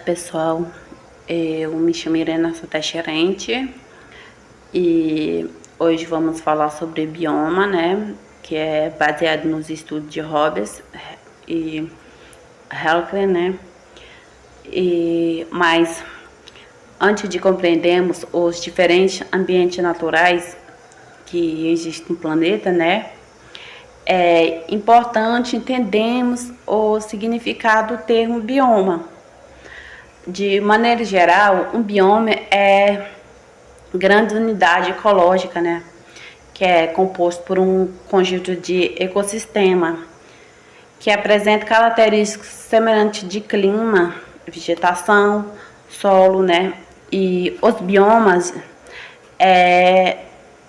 Pessoal, eu me chamo Irena Sotexerente e hoje vamos falar sobre bioma, né, que é baseado nos estudos de Hobbes e Halker, né, mas antes de compreendermos os diferentes ambientes naturais que existem no planeta, né, é importante entendermos o significado do termo bioma. De maneira geral, um bioma é grande unidade ecológica, né? Que é composto por um conjunto de ecossistema que apresenta características semelhantes de clima, vegetação, solo, né? E os biomas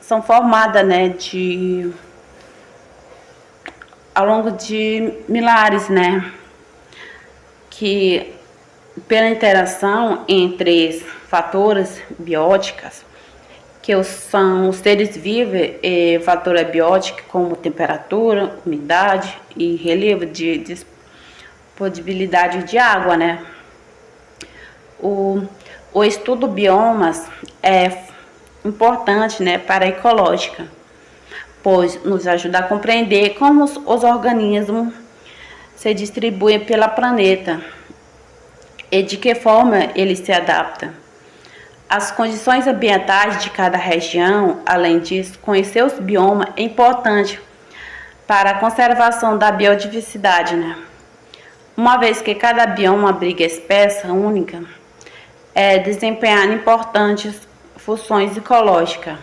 são formados, né, ao longo de milhares, né? Que pela interação entre fatores bióticos, que são os seres vivos e fatores bióticos como temperatura, umidade e relevo de disponibilidade de água, né? O estudo biomas é importante, né, para a ecológica, pois nos ajuda a compreender como os organismos se distribuem pelo planeta e de que forma ele se adapta. As condições ambientais de cada região, além disso, conhecer os biomas é importante para a conservação da biodiversidade, né? Uma vez que cada bioma abriga espécie única, desempenhando importantes funções ecológicas.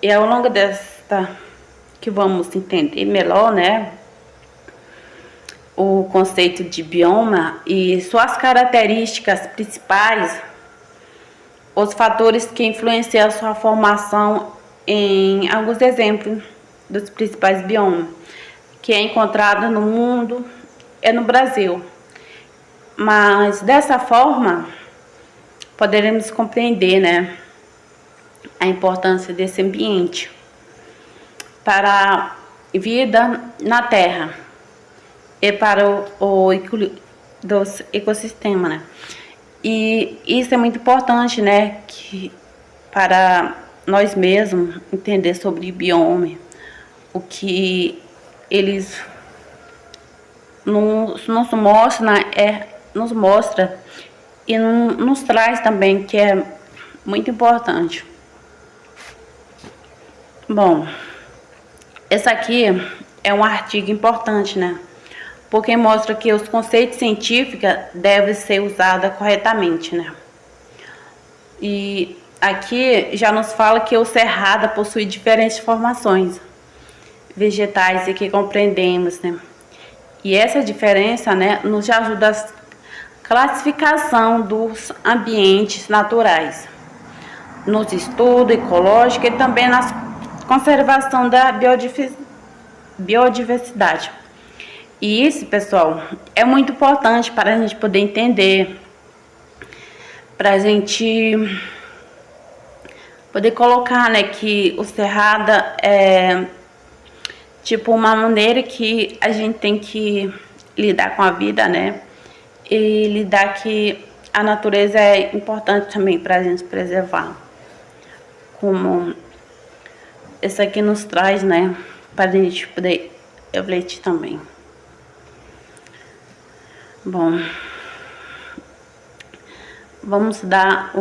E ao longo desta que vamos entender melhor, né, o conceito de bioma e suas características principais, os fatores que influenciam a sua formação em alguns exemplos dos principais biomas que é encontrado no mundo e no Brasil. Mas dessa forma poderemos compreender, né, a importância desse ambiente para a vida na Terra e para o equilíbrio dos ecossistemas, né? E isso é muito importante, né, para nós mesmos entender sobre bioma, o que eles nos mostra e nos traz também, que é muito importante. Bom, esse aqui é um artigo importante, né? Porque mostra que os conceitos científicos devem ser usados corretamente, né? E aqui já nos fala que o cerrado possui diferentes formações vegetais e que compreendemos, né? E essa diferença, né, nos ajuda a classificação dos ambientes naturais, nos estudos ecológicos e também na conservação da biodiversidade. E isso, pessoal, é muito importante para a gente poder entender, para a gente poder colocar, né, que o cerrado é tipo uma maneira que a gente tem que lidar com a vida, né, e lidar que a natureza é importante também para a gente preservar, como isso aqui nos traz, né, para a gente poder refletir também. Bom, vamos dar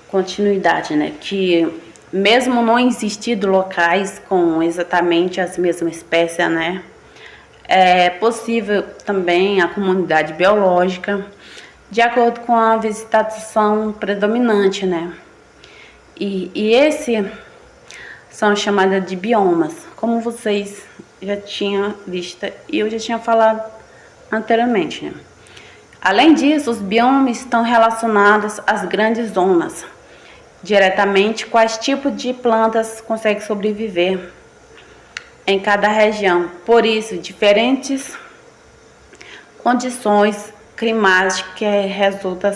continuidade, né? Que mesmo não existindo locais com exatamente as mesmas espécies, né? É possível também a comunidade biológica de acordo com a vegetação predominante, né? E esse são chamadas de biomas, como vocês já tinham visto e eu já tinha falado anteriormente, né? Além disso, os biomas estão relacionados às grandes zonas, diretamente quais tipos de plantas conseguem sobreviver em cada região. Por isso, diferentes condições climáticas resultam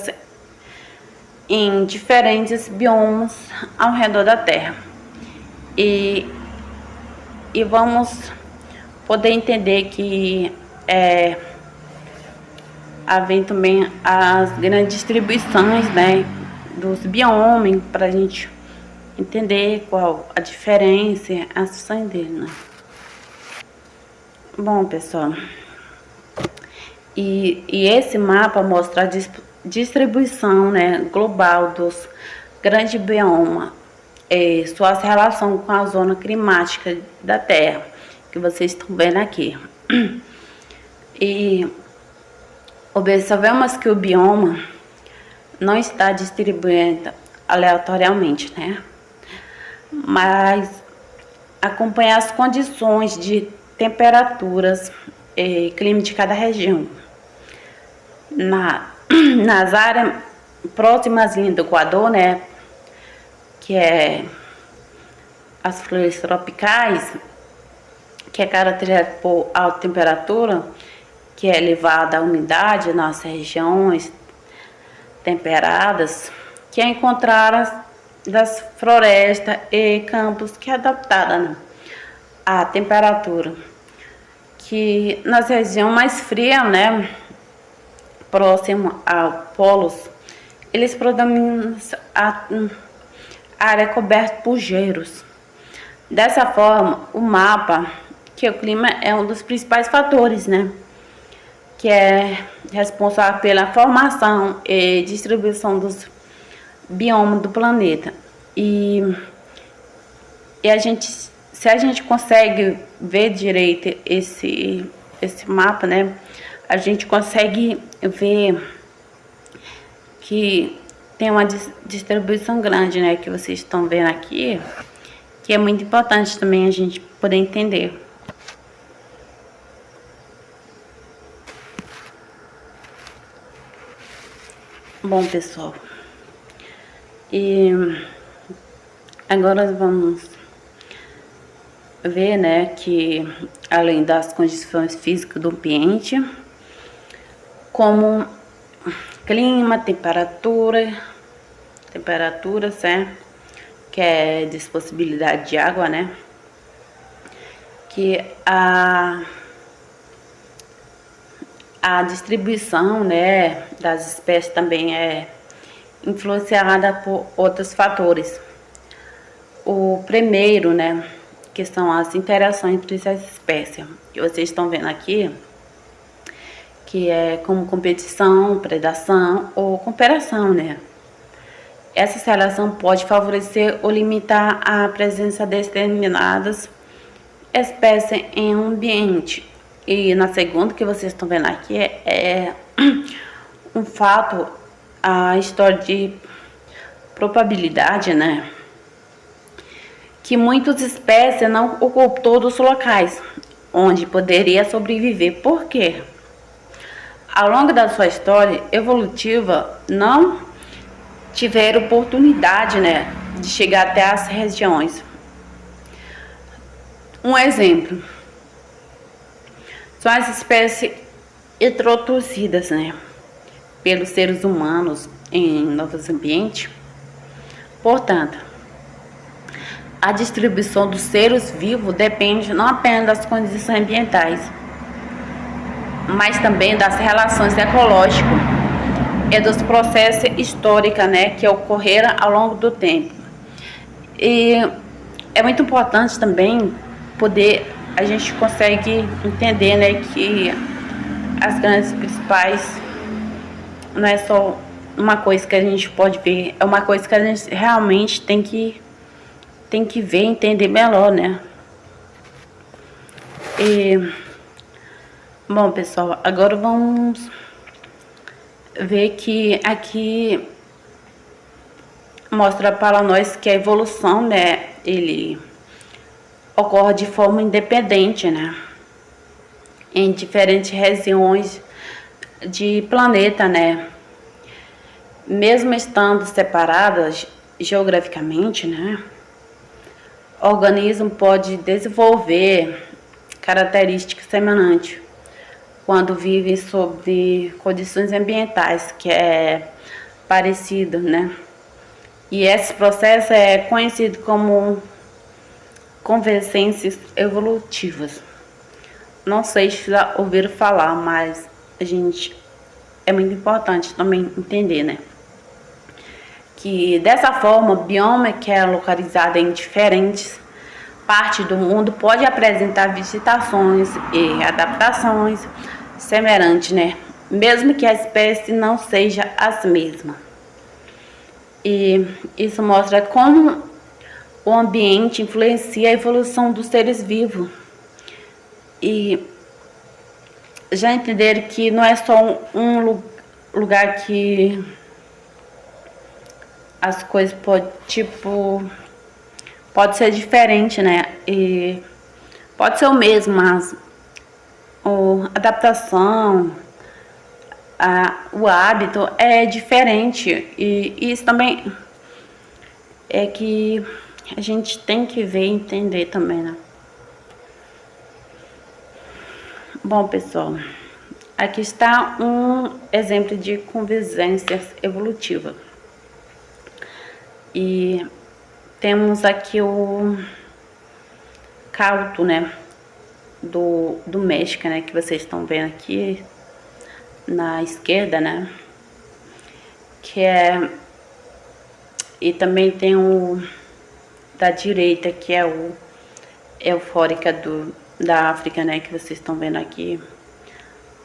em diferentes biomas ao redor da Terra. E vamos poder entender que haver também as grandes distribuições, né, dos biomas, para a gente entender qual a diferença e as funções dele, né. Bom, pessoal, e esse mapa mostra a distribuição, né, global dos grandes biomas, suas relações com a zona climática da Terra, que vocês estão vendo aqui. E observamos que o bioma não está distribuído aleatoriamente, né? Mas acompanha as condições de temperaturas e clima de cada região. Nas áreas próximas do Equador, né, que é as flores tropicais, que é caracterizada por alta temperatura, que é elevada a umidade nas regiões temperadas, que é encontrada das florestas e campos que é adaptada, né, à temperatura. Que nas regiões mais frias, né, próximo ao polos, eles predominam a área coberta por gelos. Dessa forma, o mapa, que o clima é um dos principais fatores, né, que é responsável pela formação e distribuição dos biomas do planeta. E se a gente consegue ver direito esse mapa, né, a gente consegue ver que tem uma distribuição grande, né, que vocês estão vendo aqui, que é muito importante também a gente poder entender. Bom, pessoal, e agora vamos ver, né, que além das condições físicas do ambiente, como clima, temperatura, certo? Que é disponibilidade de água, né? Que a distribuição, né, das espécies também é influenciada por outros fatores. O primeiro, né, que são as interações entre as espécies, que vocês estão vendo aqui, que é como competição, predação ou cooperação, né? Essa relação pode favorecer ou limitar a presença de determinadas espécies em um ambiente. E na segunda, que vocês estão vendo aqui, é um fato, a história de probabilidade, né? Que muitas espécies não ocupam todos os locais onde poderia sobreviver. Por quê? Ao longo da sua história evolutiva, não tiveram oportunidade, né, de chegar até as regiões. Um exemplo são as espécies introduzidas, né, pelos seres humanos em novos ambientes. Portanto, a distribuição dos seres vivos depende não apenas das condições ambientais, mas também das relações ecológicas e dos processos históricos, né, que ocorreram ao longo do tempo. E é muito importante também a gente consegue entender, né, que as grandes principais não é só uma coisa que a gente pode ver, é uma coisa que a gente realmente tem que ver, entender melhor, né. Bom, pessoal, agora vamos ver que aqui mostra para nós que a evolução, né, ele ocorre de forma independente, né, em diferentes regiões de planeta, né, mesmo estando separadas geograficamente, né, o organismo pode desenvolver características semelhantes quando vive sob condições ambientais que é parecido, né? E esse processo é conhecido como convergências evolutivas. Não sei se já ouviram falar, mas a gente é muito importante também entender, né? Que dessa forma, o bioma que é localizado em diferentes partes do mundo pode apresentar visitações e adaptações semelhantes, né? Mesmo que a espécie não seja as mesmas. E isso mostra como o ambiente influencia a evolução dos seres vivos. E já entenderam que não é só um lugar que as coisas pode ser diferente, né? E pode ser o mesmo, mas a adaptação, o hábito é diferente. E isso também é que a gente tem que ver e entender também, né? Bom, pessoal, aqui está um exemplo de convergência evolutiva. E temos aqui o cauto, né, do México, né, que vocês estão vendo aqui na esquerda, né, que é, e também tem o da direita, que é o eufórica da África, né, que vocês estão vendo aqui.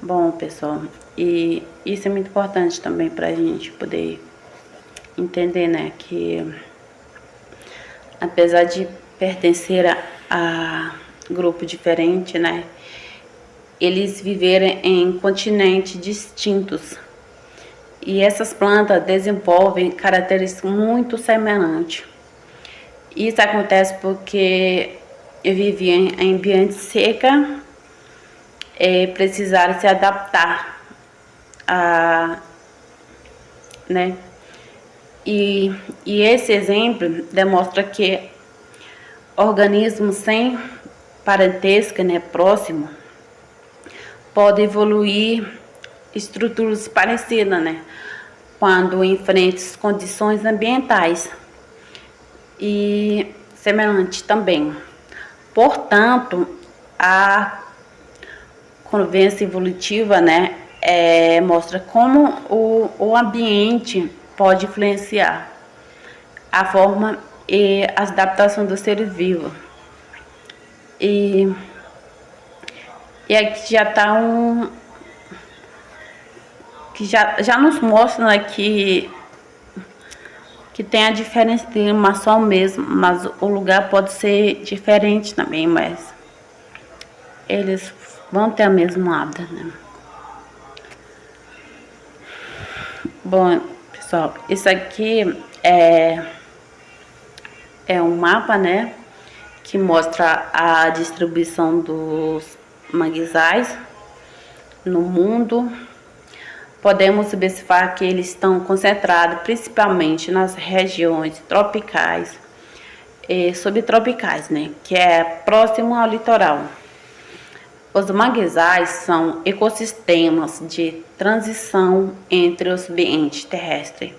Bom, pessoal, e isso é muito importante também para a gente poder entender, né, que apesar de pertencer a grupo diferente, né, eles viverem em continentes distintos. E essas plantas desenvolvem características muito semelhantes. Isso acontece porque eu vivi em ambiente seca, precisaram se adaptar né? E esse exemplo demonstra que organismos sem parentesco, né, próximo, podem evoluir estruturas parecidas, né, quando enfrentam condições ambientais e semelhantes também. Portanto, a convivência evolutiva, né, mostra como o ambiente pode influenciar a forma e as adaptações dos seres vivos. E aqui já está que já nos mostra, né, que tem a diferença de uma só mesmo, mas o lugar pode ser diferente também, mas eles vão ter a mesma hábito, né? Bom, pessoal, isso aqui é um mapa, né, que mostra a distribuição dos manguezais no mundo. Podemos observar que eles estão concentrados principalmente nas regiões tropicais e subtropicais, né, que é próximo ao litoral. Os manguezais são ecossistemas de transição entre os ambientes terrestre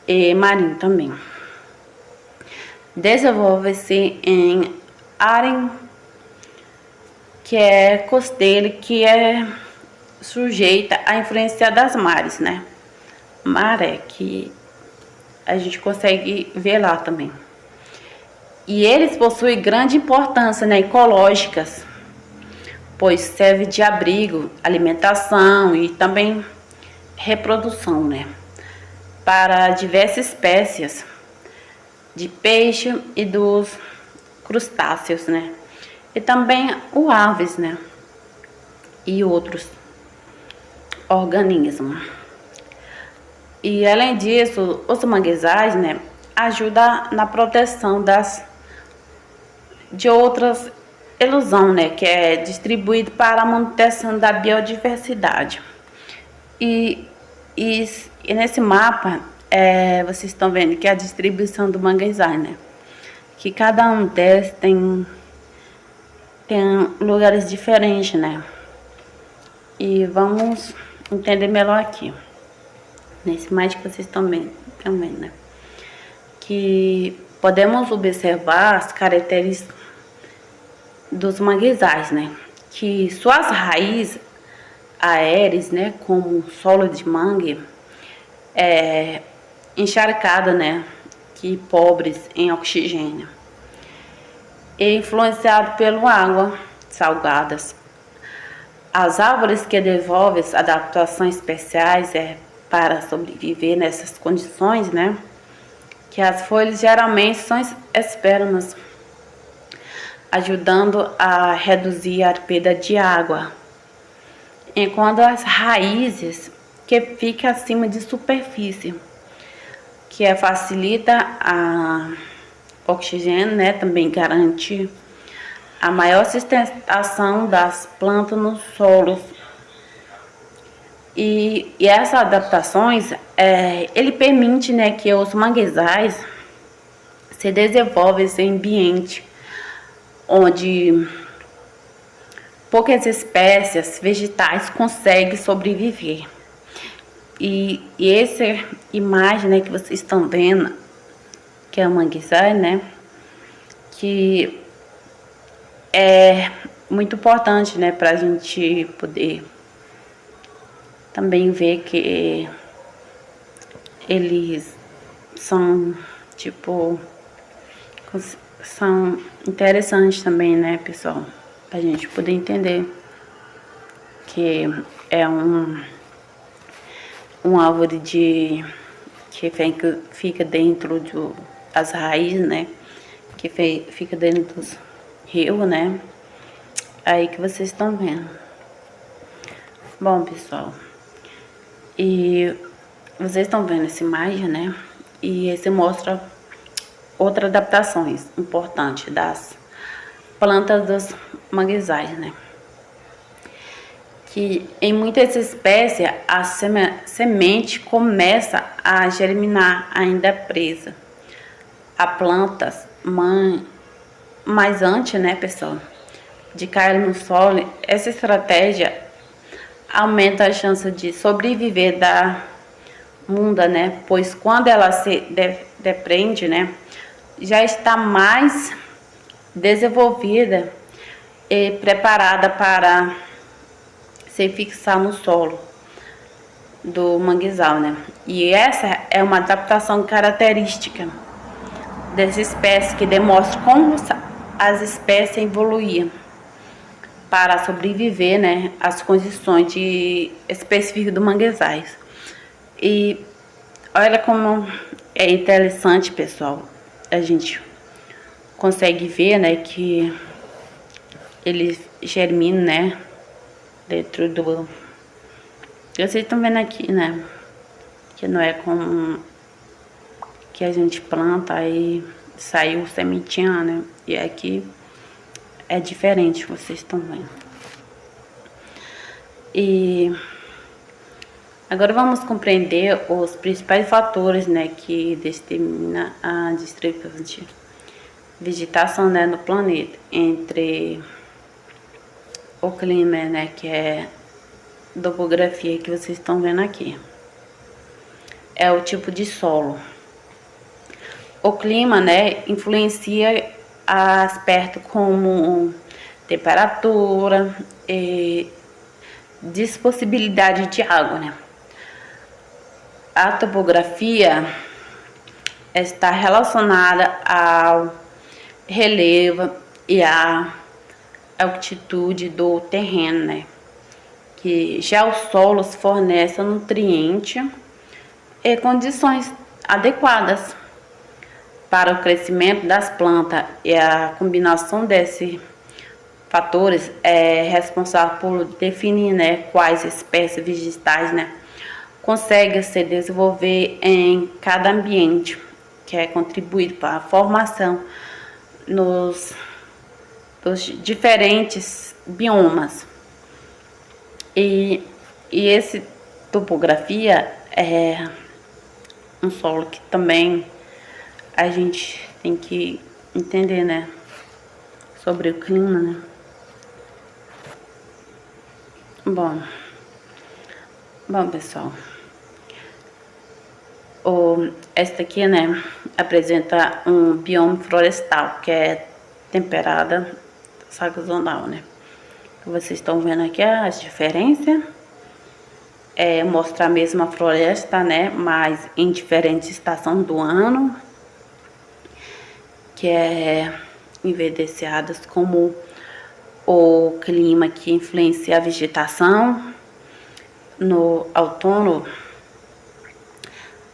e marinho também. Desenvolve-se em área que é costeira, que é sujeita à influência das mares, né? Maré, que a gente consegue ver lá também. E eles possuem grande importância, né, ecológicas, pois serve de abrigo, alimentação e também reprodução, né, para diversas espécies de peixe e dos crustáceos, né, e também o aves, né, e outros organismos. E além disso, os manguezais, né, ajudam na proteção de outras ilusão, né, que é distribuído para a manutenção da biodiversidade. E nesse mapa, vocês estão vendo que é a distribuição do manguezal, né, que cada um deles tem lugares diferentes, né, e vamos entender melhor aqui, nesse imagem que vocês estão vendo também, né, que podemos observar as características dos manguezais, né, que suas raízes aéreos, né, como solo de mangue, encharcado, né, que pobres em oxigênio, e influenciado pela água salgadas. As árvores que desenvolvem adaptações especiais para sobreviver nessas condições, né, que as folhas geralmente são espermas, ajudando a reduzir a perda de água, enquanto as raízes que ficam acima de superfície, que facilita a oxigênio, né, também garante a maior sustentação das plantas nos solos. E essas adaptações, ele permite, né, que os manguezais se desenvolvam em ambiente onde poucas espécies vegetais conseguem sobreviver. E essa imagem, né, que vocês estão vendo, que é o manguezal, né, que é muito importante, né, para a gente poder também ver que eles são, tipo, são interessantes também, né, pessoal, pra gente poder entender que é uma árvore que fica dentro das raízes, né, que fica dentro dos rios, né, aí que vocês estão vendo. Bom, pessoal, e vocês estão vendo essa imagem, né, e esse mostra outras adaptações importantes das plantas dos manguezais, né, que em muitas espécies a semente começa a germinar ainda presa a plantas mãe, mas antes, né, pessoal, de cair no solo. Essa estratégia aumenta a chance de sobreviver da munda, né, pois quando ela se depreende, né, já está mais desenvolvida e preparada para se fixar no solo do manguezal, né? E essa é uma adaptação característica dessa espécie que demonstra como as espécies evoluíam para sobreviver, né, às condições específicas do manguezais. E olha como é interessante, pessoal, a gente consegue ver, né, que eles germinam, né, dentro do... Vocês estão vendo aqui, né, que não é como que a gente planta e saiu sementinha, né, e aqui é diferente, vocês estão vendo. E agora vamos compreender os principais fatores, né, que determinam a distribuição de vegetação, né, no planeta, entre o clima, né, que é a topografia que vocês estão vendo aqui. É o tipo de solo. O clima, né, influencia aspectos como temperatura e disponibilidade de água, né. A topografia está relacionada ao relevo e à altitude do terreno, né? Que já os solos fornecem nutrientes e condições adequadas para o crescimento das plantas, e a combinação desses fatores é responsável por definir, né, quais espécies vegetais, né, conseguem se desenvolver em cada ambiente, que é contribuir para a formação dos diferentes biomas. E esse topografia é um solo que também a gente tem que entender, né, sobre o clima, né. Bom, pessoal, esta aqui, né, apresenta um bioma florestal, que é temperada sazonal, né. Vocês estão vendo aqui as diferenças mostra a mesma floresta, né, mas em diferentes estações do ano, que é evidenciadas como o clima que influencia a vegetação. No outono,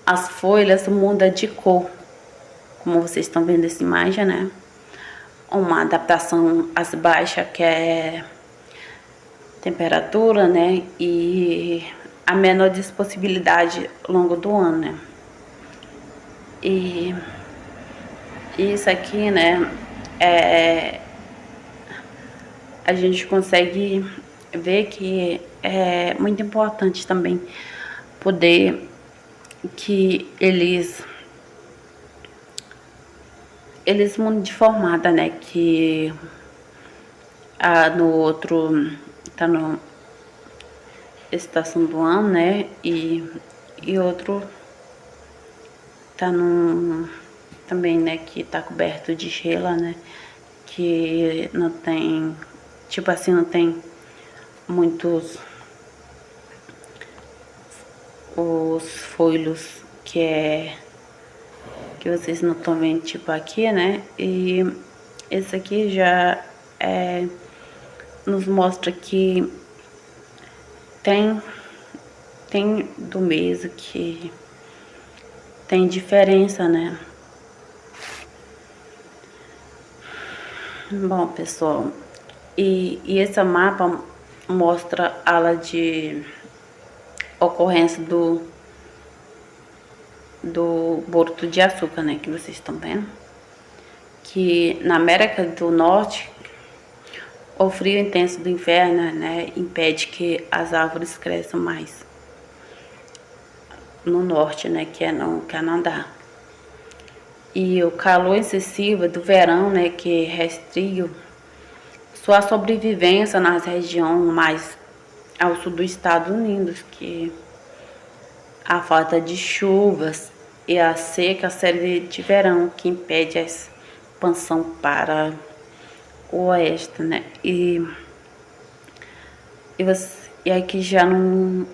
as folhas mudam de cor, como vocês estão vendo essa imagem, né? Uma adaptação às baixas, que é temperatura, né? E a menor disponibilidade ao longo do ano, né? E isso aqui, né? A gente consegue ver que é muito importante também poder que eles mudam de formada, né? Que no outro tá no estação do ano, né? E outro tá no também, né? Que tá coberto de gelo, né? Que não tem, tipo assim, não tem muitos os folhos que vocês não estão vendo, tipo aqui, né? E esse aqui já nos mostra que tem do mês que tem diferença, né? Bom, pessoal, e esse mapa mostra a área de ocorrência do Porto de Açúcar, né, que vocês estão vendo, que na América do Norte o frio intenso do inverno, né, impede que as árvores cresçam mais. No norte, né, que é no Canadá. E o calor excessivo do verão, né, que restringe sua sobrevivência nas regiões mais ao sul dos Estados Unidos, que a falta de chuvas e a seca serve de verão, que impede a expansão para o oeste, né? E aqui já não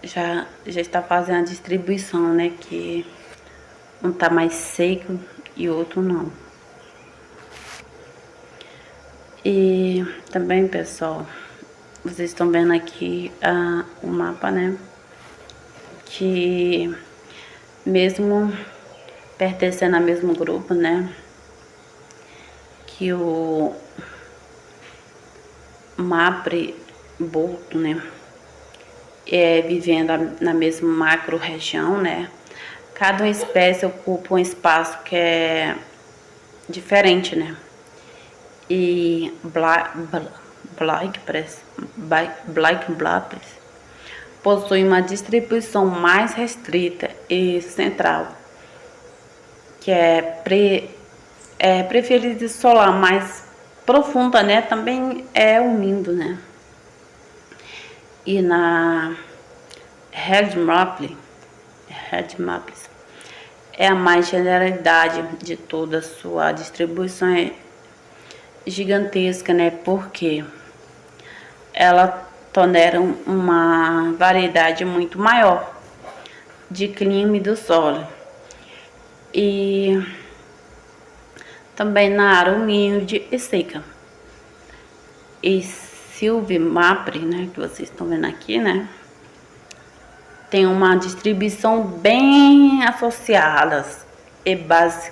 já está fazendo a distribuição, né? Que um tá mais seco e outro não. E também, pessoal, vocês estão vendo aqui o mapa, né? Que mesmo pertencendo ao mesmo grupo, né? Que o MAPRE Bolto, né? Vivendo na mesma macro região, né? Cada espécie ocupa um espaço que é diferente, né? E Black Blappers possui uma distribuição mais restrita e central, que preferido solar mais profunda, né? Também é úmido, né? E na Red Maple é a mais generalidade de toda a sua distribuição gigantesca, né? Porque ela tolera uma variedade muito maior de clima e do solo. E também na área humilde e seca. E Silvimapre, né, que vocês estão vendo aqui, né, tem uma distribuição bem associadas e bases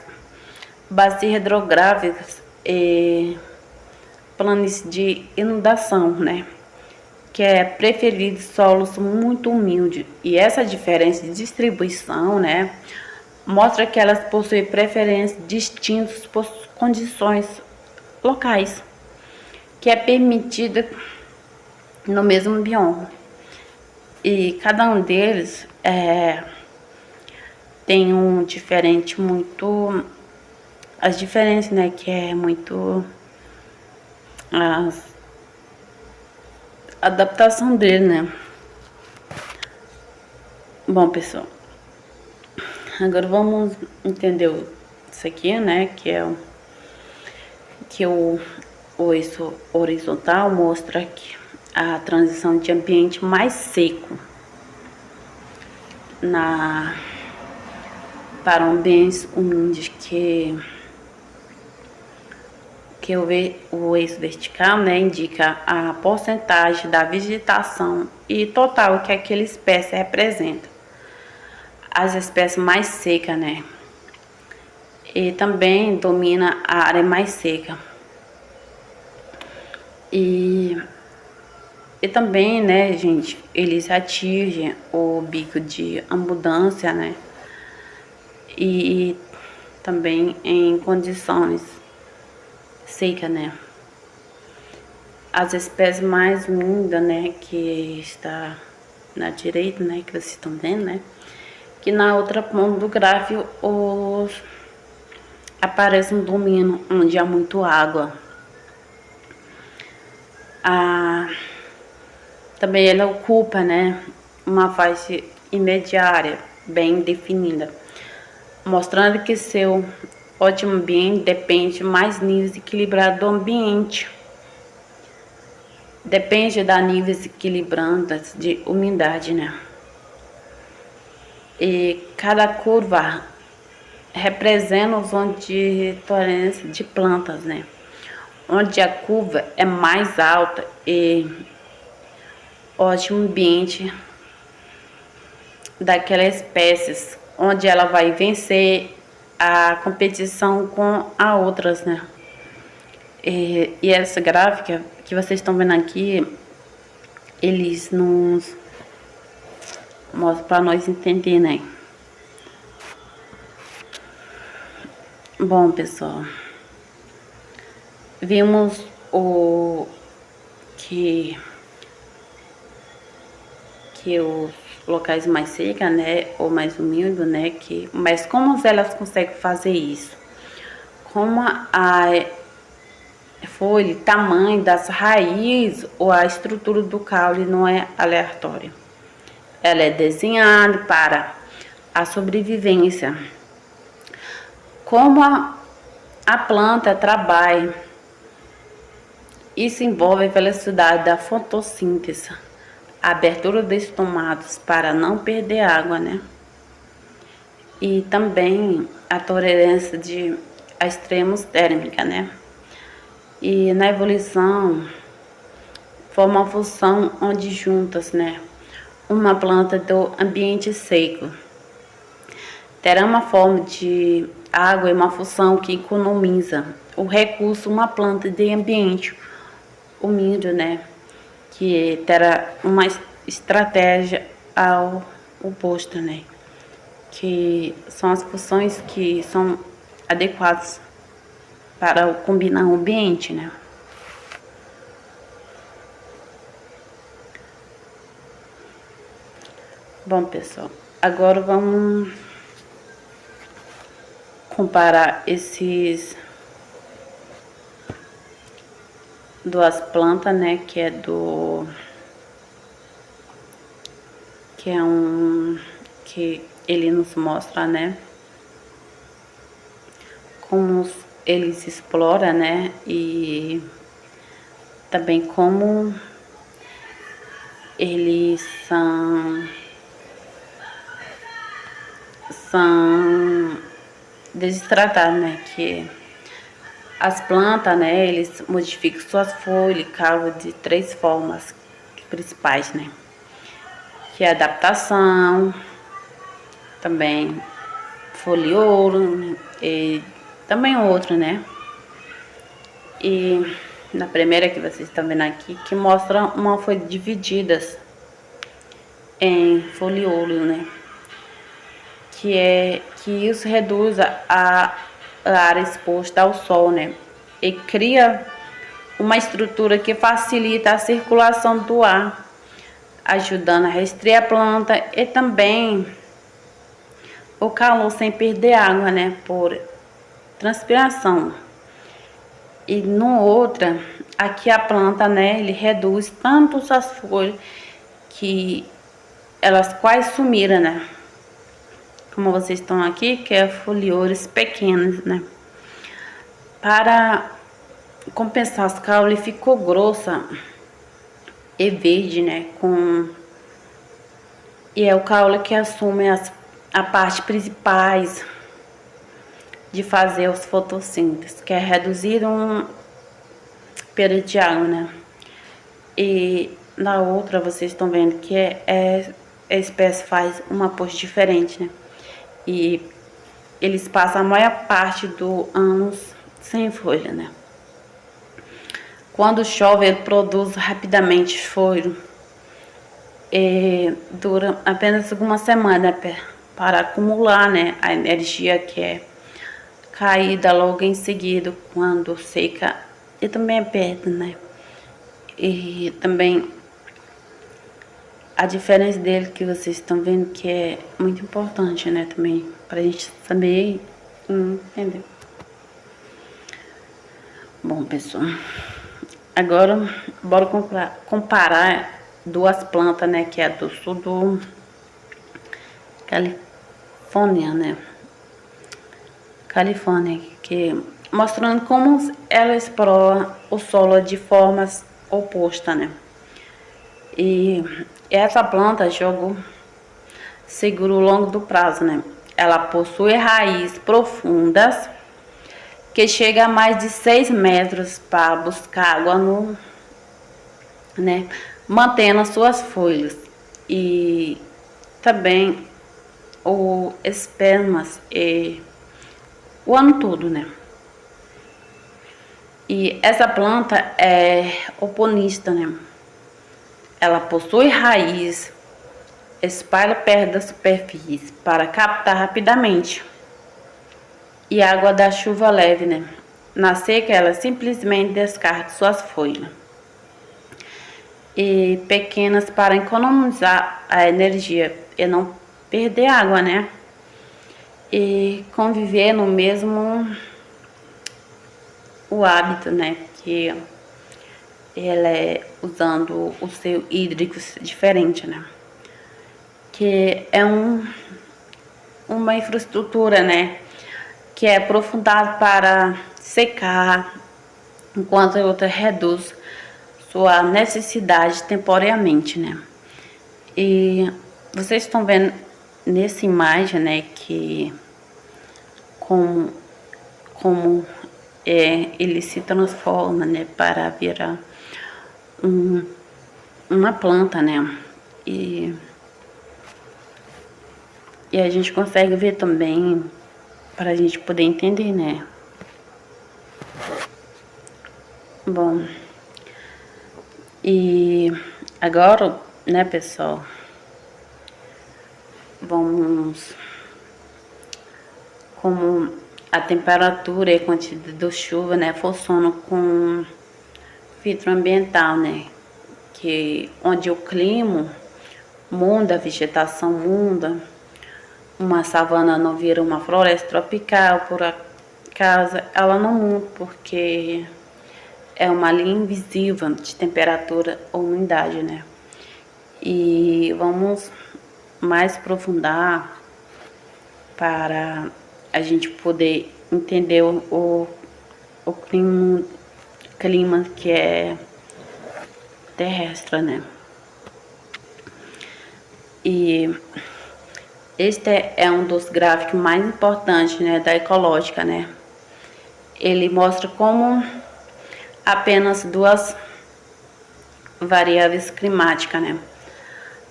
hidrográficas e planos de inundação, né, que é preferido solos muito humildes. E essa diferença de distribuição, né, mostra que elas possuem preferências distintas por condições locais, que é permitida no mesmo bioma. E cada um deles tem um diferente muito... As diferenças, né, que é muito... A adaptação dele, né. Bom, pessoal, agora vamos entender isso aqui, né, que o eixo horizontal mostra aqui a transição de ambiente mais seco para ambientes umídeis que o eixo vertical, né, indica a porcentagem da vegetação e total que aquela espécie representa. As espécies mais secas, né, e também domina a área mais seca. E também, né, gente, eles atingem o bico de abundância, né, e também em condições seca, né. As espécies mais úmidas, né, que está na direita, né, que vocês estão vendo, né, que na outra ponta do gráfico aparece um domínio onde há muito água. Também ela ocupa, né, uma faixa intermediária bem definida, mostrando que seu ótimo ambiente depende de mais níveis equilibrados do ambiente. Depende da níveis equilibrantes de umidade, né? E cada curva representa a zona de tolerância de plantas, né? Onde a curva é mais alta e ótimo ambiente daquela espécie, onde ela vai vencer a competição com as outras, né? E essa gráfica que vocês estão vendo aqui, eles nos mostram para nós entender, né? Bom, pessoal, vimos que os locais mais secos, né, ou mais humildes, né, mas como elas conseguem fazer isso? Como a folha, tamanho das raízes ou a estrutura do caule não é aleatória. Ela é desenhada para a sobrevivência. Como a planta trabalha, isso envolve a velocidade da fotossíntese, a abertura dos tomates para não perder água, né? E também a tolerância a extremos térmica, né? E na evolução forma uma função onde juntas, né, uma planta do ambiente seco terá uma forma de água e uma função que economiza o recurso, uma planta de ambiente úmido, né, que terá uma estratégia ao oposto, né, que são as funções que são adequadas para combinar o ambiente, né. Bom, pessoal, agora vamos comparar esses duas plantas, né, que ele nos mostra, né, como eles exploram, né, e também como eles são desidratados, né, que as plantas, né, eles modificam suas folhas e caule de 3 formas principais, né, que é a adaptação, também foliolo e também outro, né. E na primeira que vocês estão vendo aqui, que mostra uma folha divididas em foliolo, né, que isso reduz a área exposta ao sol, né, e cria uma estrutura que facilita a circulação do ar, ajudando a resfriar a planta e também o calor sem perder água, né, por transpiração. E no outra, aqui a planta, né, ele reduz tanto as folhas que elas quase sumiram, né, como vocês estão aqui, que é foliolos pequenos, né. Para compensar as caules, ficou grossa e verde, né, com E é o caule que assume a parte principais de fazer os fotossíntese, que é reduzir um período de água, né? E na outra, vocês estão vendo que a espécie faz uma pose diferente, né? E eles passam a maior parte do ano sem folha, né? Quando chove, ele produz rapidamente folha. E dura apenas uma semana para acumular, né, a energia que é caída logo em seguida quando seca. E também é perto, né? E também a diferença dele que vocês estão vendo que é muito importante, né, também, pra gente saber entender. Bom, pessoal, agora bora comparar duas plantas, né, que é do sul do Califórnia, né? Califórnia, que mostrando como ela explora o solo de formas opostas, né? E essa planta jogo seguro ao longo do prazo, né? Ela possui raízes profundas que chega a mais de 6 metros para buscar água no, né? Mantendo as suas folhas e também o espermas o ano todo, né? E essa planta é oportunista, né? Ela possui raiz, espalha perto da superfície para captar rapidamente e água da chuva leve, né? Na seca, ela simplesmente descarta suas folhas e pequenas para economizar a energia e não perder água, né? E conviver no mesmo o hábito, né? Que ela é usando o seu hídrico diferente, né? Que é uma infraestrutura, né? Que é aprofundada para secar, enquanto a outra reduz sua necessidade temporariamente, né? E vocês estão vendo nessa imagem, né? Que como ele se transforma, né? Para virar uma planta, né? E a gente consegue ver também, para a gente poder entender, né? Bom, e agora, né, pessoal, vamos como a temperatura e a quantidade de chuva, né, funcionam com filtro ambiental, né? Que onde o clima muda, a vegetação muda, uma savana não vira uma floresta tropical, por acaso ela não muda, porque é uma linha invisível de temperatura ou umidade, né? E vamos mais aprofundar para a gente poder entender o clima que é terrestre, né? E este é um dos gráficos mais importantes, né, da ecológica, né? Ele mostra como apenas duas variáveis climáticas, né?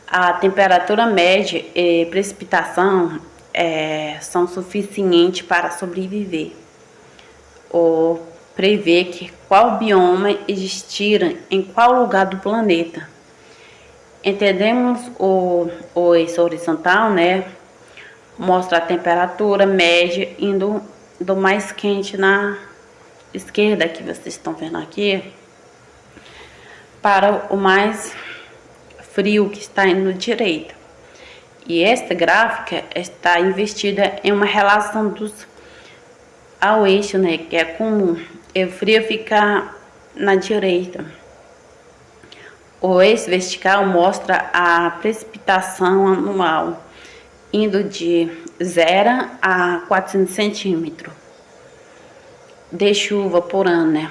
A temperatura média e precipitação são suficientes para sobreviver ou prever que qual bioma existir em qual lugar do planeta. Entendemos o eixo horizontal, né? Mostra a temperatura média indo do mais quente na esquerda, que vocês estão vendo aqui, para o mais frio que está indo na direita. E esta gráfica está investida em uma relação ao eixo, né? Que é comum. O frio fica na direita. O eixo vertical mostra a precipitação anual, indo de 0 a 400 centímetros de chuva por ano, né?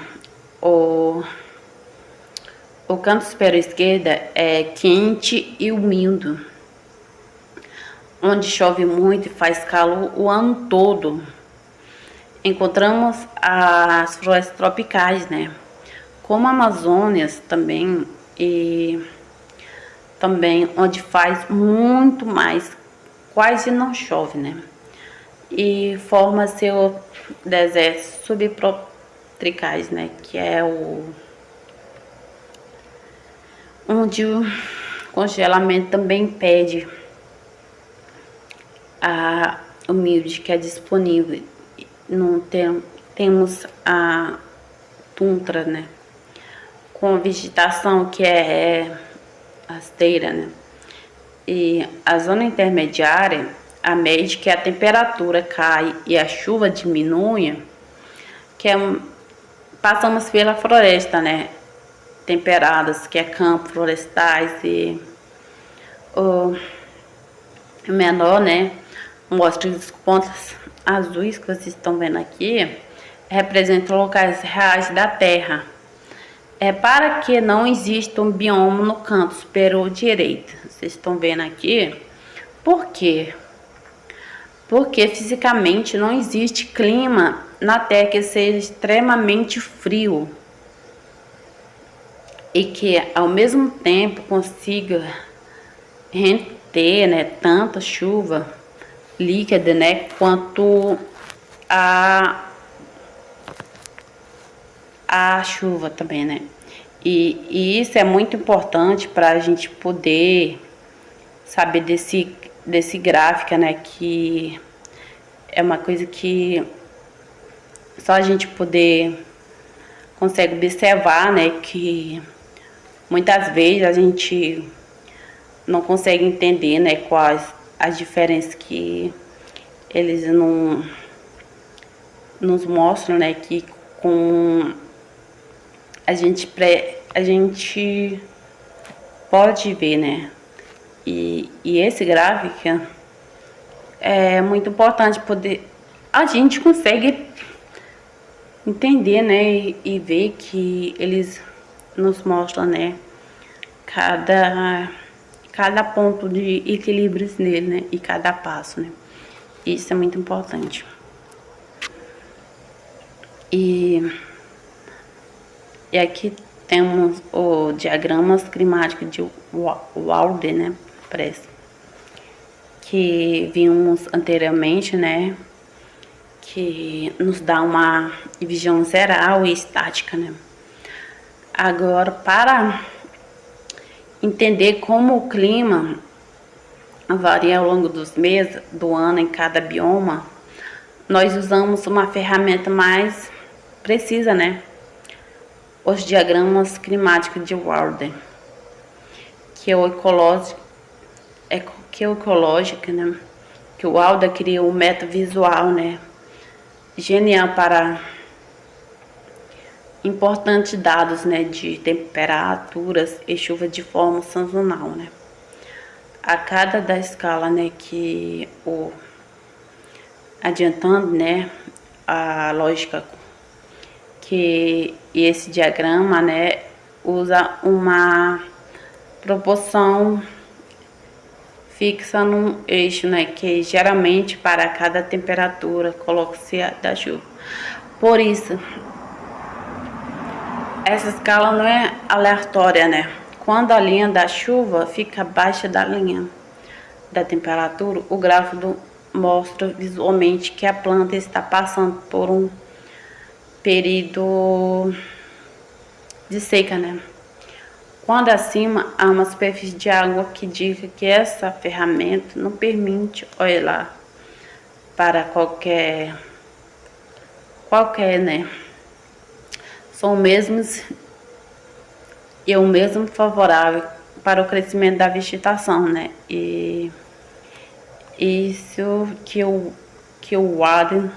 O canto superior esquerda é quente e úmido, onde chove muito e faz calor o ano todo. Encontramos as florestas tropicais, né? Como a Amazônia também, e também onde faz muito mais, quase não chove, né? E forma seu desertos subtropicais, né? Que é onde o congelamento também impede a umidade que é disponível. Não temos a tundra, né? Com a vegetação que é rasteira, né? E a zona intermediária, a média que a temperatura cai e a chuva diminui, passamos pela floresta, né? Temperadas, que é campos florestais, e o menor, né? Mostra os pontos azuis que vocês estão vendo aqui, representam locais reais da Terra. É para que não exista um bioma no canto superior direito. Vocês estão vendo aqui. Por quê? Porque fisicamente não existe clima na Terra que seja extremamente frio e que ao mesmo tempo consiga reter, né, tanta chuva líquida, né, quanto a chuva também, né? E isso é muito importante para a gente poder saber desse gráfico, né? Que é uma coisa que só a gente poder consegue observar, né? Que muitas vezes a gente não consegue entender, né? Quais as diferenças que eles não nos mostram, né? Que com a gente pode ver, né? E esse gráfico é muito importante poder. A gente consegue entender, né? E ver que eles nos mostram, né? Cada ponto de equilíbrio nele, né? E cada passo, né? Isso é muito importante. E aqui temos o diagramas climático de Walden, né? Parece. Que vimos anteriormente, né? Que nos dá uma visão geral e estática, né? Agora, para entender como o clima varia ao longo dos meses do ano em cada bioma, nós usamos uma ferramenta mais precisa, né? Os diagramas climáticos de Walden, que é o ecológico, né? Que o Walden criou um método visual, né? Genial para importantes dados, né? De temperaturas e chuva de forma sazonal, né? A cada da escala, né? Que adiantando, né? A lógica que esse diagrama, né, usa uma proporção fixa num eixo, né, que geralmente para cada temperatura coloca-se a da chuva. Por isso, essa escala não é aleatória, né? Quando a linha da chuva fica abaixo da linha da temperatura, o gráfico mostra visualmente que a planta está passando por um período de seca, né? Quando acima há uma superfície de água que indica que essa ferramenta não permite olhar para qualquer, né? São mesmos e o mesmo favorável para o crescimento da vegetação, né? E isso que o Walden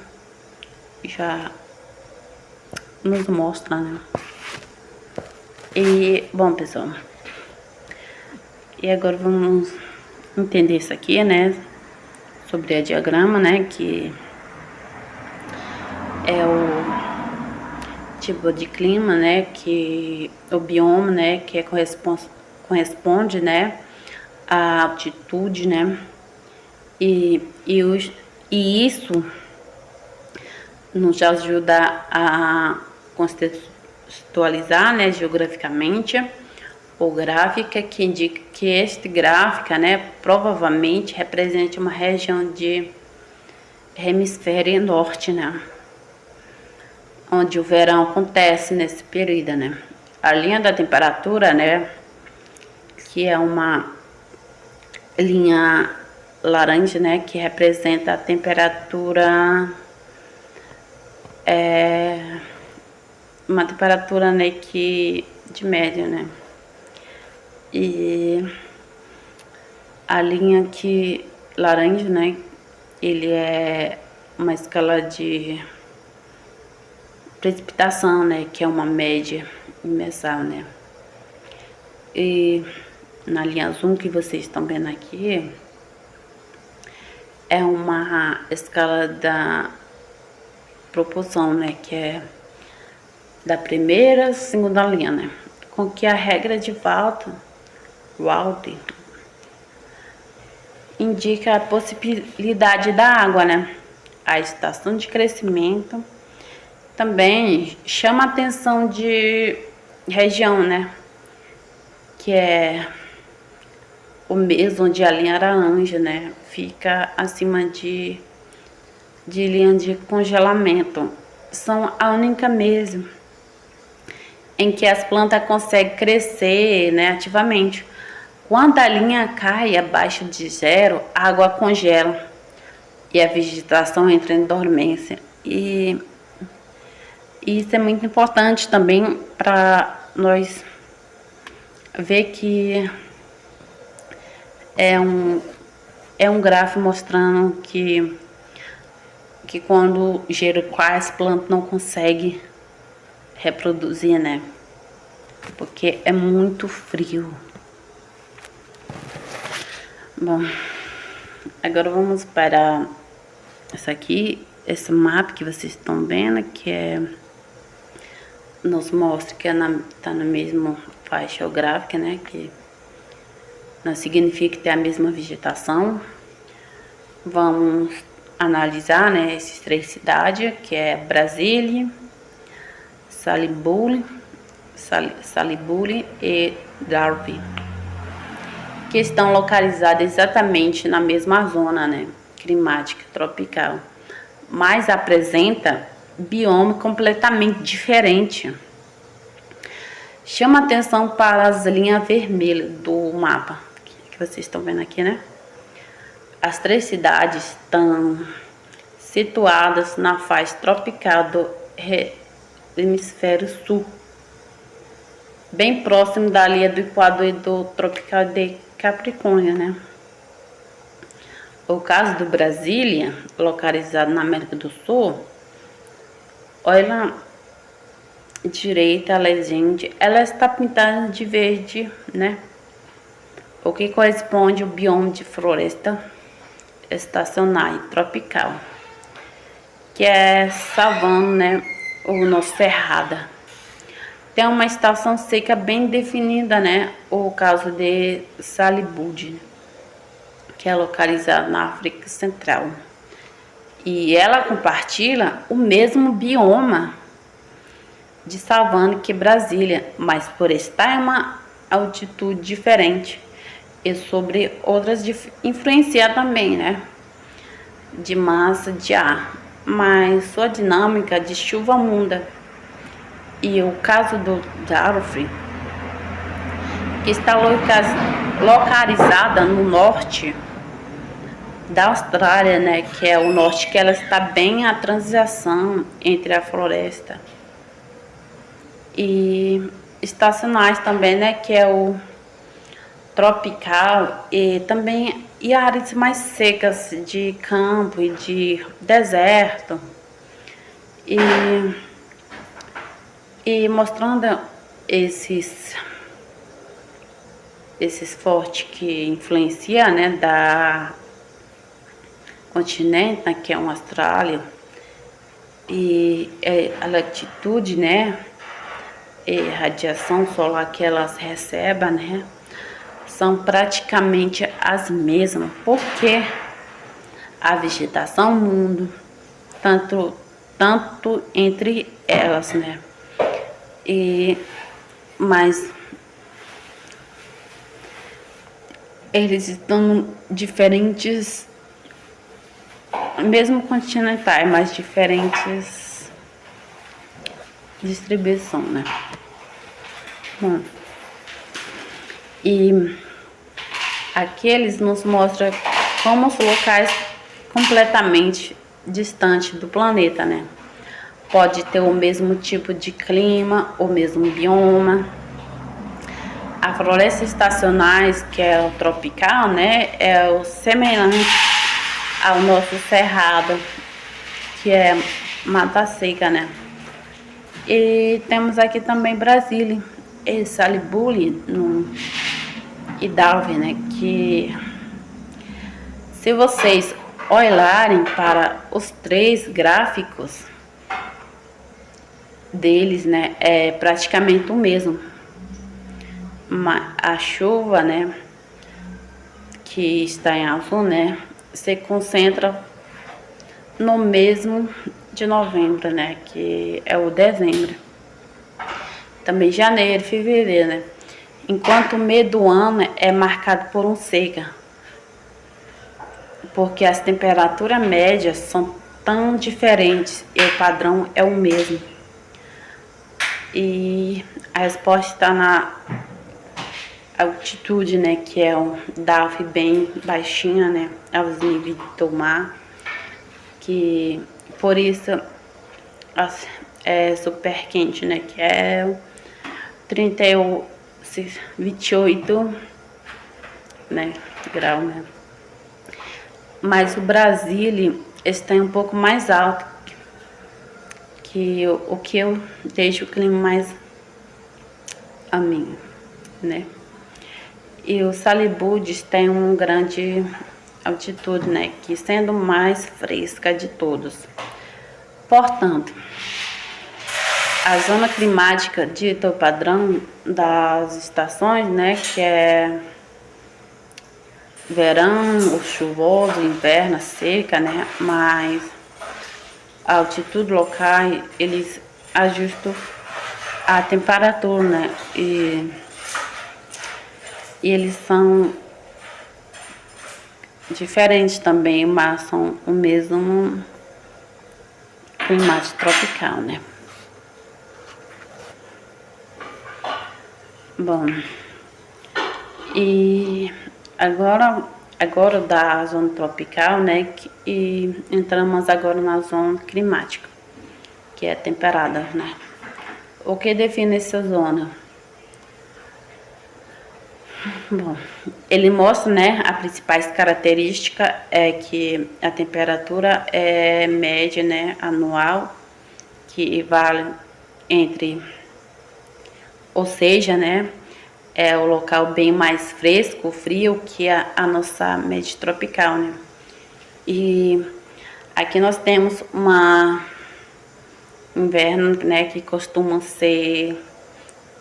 já nos mostra, né? E, bom, pessoal, e agora vamos entender isso aqui, né? Sobre a diagrama, né? Que é o tipo de clima, né? Que o bioma, né? Que corresponde, né? A altitude, né? E isso nos ajuda a contextualizar, né, geograficamente ou gráfica, que indica que este gráfica, né, provavelmente representa uma região de hemisfério norte, né, onde o verão acontece nesse período, né. A linha da temperatura, né, que é uma linha laranja, né, que representa a temperatura, uma temperatura, né, que de média, né. E a linha que laranja, né, ele é uma escala de precipitação, né, que é uma média mensal, né. E na linha azul que vocês estão vendo aqui é uma escala da proporção, né, que é da primeira à segunda linha, né, com que a regra de Walden indica a possibilidade da água, né. A estação de crescimento também chama a atenção de região, né, que é o mês onde a linha laranja, né, fica acima de linha de congelamento. São a única mesmo em que as plantas conseguem crescer, né, ativamente. Quando a linha cai abaixo de zero, a água congela e a vegetação entra em dormência. E isso é muito importante também para nós ver que é um gráfico mostrando que quando o gelo cai, as plantas não conseguem reproduzir, né? Porque é muito frio. Bom, agora vamos para esse mapa que vocês estão vendo, que nos mostra que tá na mesma faixa geográfica, né? Que não significa que tem a mesma vegetação. Vamos analisar, né, essas 3 cidades, que é Brasília, Salisbury e Darwin, que estão localizadas exatamente na mesma zona, né, climática tropical, mas apresenta bioma completamente diferente. Chama atenção para as linhas vermelhas do mapa, que vocês estão vendo aqui, né? As 3 cidades estão situadas na faixa tropical do hemisfério sul, bem próximo da linha do Equador e do tropical de Capricórnio, né? O caso do Brasília, localizado na América do Sul, olha direita a legenda, ela está pintada de verde, né? O que corresponde ao bioma de floresta estacionária tropical, que é savana, né, ou no cerrada. Tem uma estação seca bem definida, né, o caso de Salisbury, que é localizado na África Central. E ela compartilha o mesmo bioma de savana que Brasília, mas por estar em uma altitude diferente e sobre outras influenciar também, né, de massa de ar, mas sua dinâmica de chuva muda. E o caso do Darwin, que está localizada no norte da Austrália, né, que é o norte, que ela está bem a transição entre a floresta e estacionais também, né, que é o tropical, e também áreas mais secas de campo e de deserto, e mostrando esses fortes que influencia, né, da continente, né, que é uma Austrália, e a latitude, né, e a radiação solar que elas recebem, né, são praticamente as mesmas. Por quê? a vegetação mundo, tanto entre elas, né? Mas eles estão diferentes, mesmo continentais, mas diferentes distribuição, né? Bom, e aqui eles nos mostram como os locais completamente distantes do planeta, né? Pode ter o mesmo tipo de clima, o mesmo bioma. A floresta estacionais, que é o tropical, né? É o semelhante ao nosso cerrado, que é mata seca, né? E temos aqui também Brasília e Salibuli e Darwin, né? Que se vocês olharem para os 3 gráficos deles, né? É praticamente o mesmo. A chuva, né? Que está em azul, né? Se concentra no mesmo de novembro, né? Que é o dezembro. Também janeiro, fevereiro, né? Enquanto o meio do ano é marcado por um seca. Porque as temperaturas médias são tão diferentes e o padrão é o mesmo. E a resposta está na altitude, né? Que é um DAF bem baixinha, né? Aos níveis do mar. Que por isso é super quente, né? Que é 28, né? Grau, né? Mas o Brasília está um pouco mais alto que o que eu deixo o clima mais ameno, né? E o Salibudis tem uma grande altitude, né? Que sendo mais fresca de todos. Portanto, a zona climática dita o padrão das estações, né? Que é verão, o chuvoso, inverno, seca, né? Mas a altitude local, eles ajustam a temperatura, né? E eles são diferentes também, mas são o mesmo climático tropical, né? Bom, e agora da zona tropical, né? E entramos agora na zona climática, que é temperada, né? O que define essa zona? Bom, ele mostra, né, as principais características é que a temperatura é média, né, anual, que vale entre, ou seja, né, é o local bem mais fresco, frio que a nossa média tropical, né. E aqui nós temos inverno, né, que costuma ser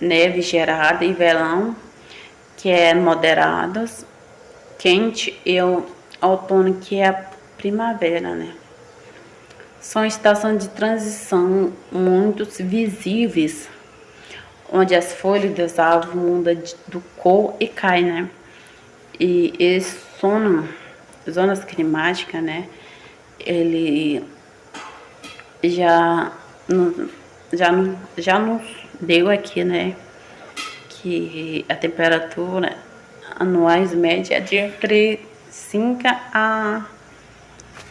neve gerada e verão, que é moderados, quente, e o outono, que é a primavera, né? São estações de transição muito visíveis, onde as folhas das árvores mudam de cor e caem, né? E esses zonas climáticas, né? Ele já nos deu aqui, né? Que a temperatura anuais média é de entre 5 a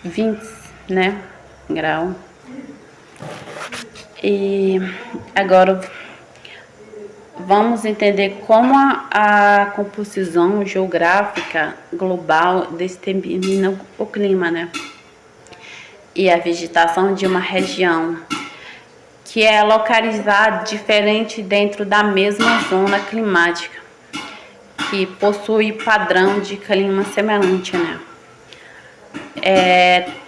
20, né, grau. E agora vamos entender como a composição geográfica global determina o clima, né? E a vegetação de uma região que é localizada diferente dentro da mesma zona climática, que possui padrão de clima semelhante, né?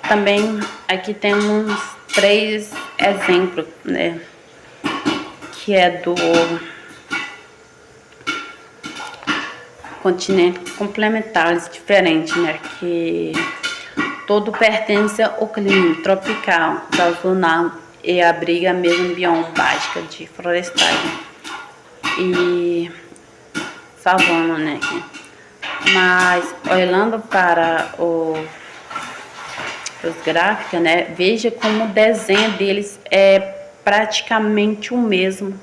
Também aqui temos 3 exemplos, né? Que é do continente complementares diferentes, né? Que todo pertence ao clima tropical, sazonal e abriga a mesma bioma básica de florestagem e savana, né? Mas olhando para os gráficos, né? Veja como o desenho deles é praticamente o mesmo.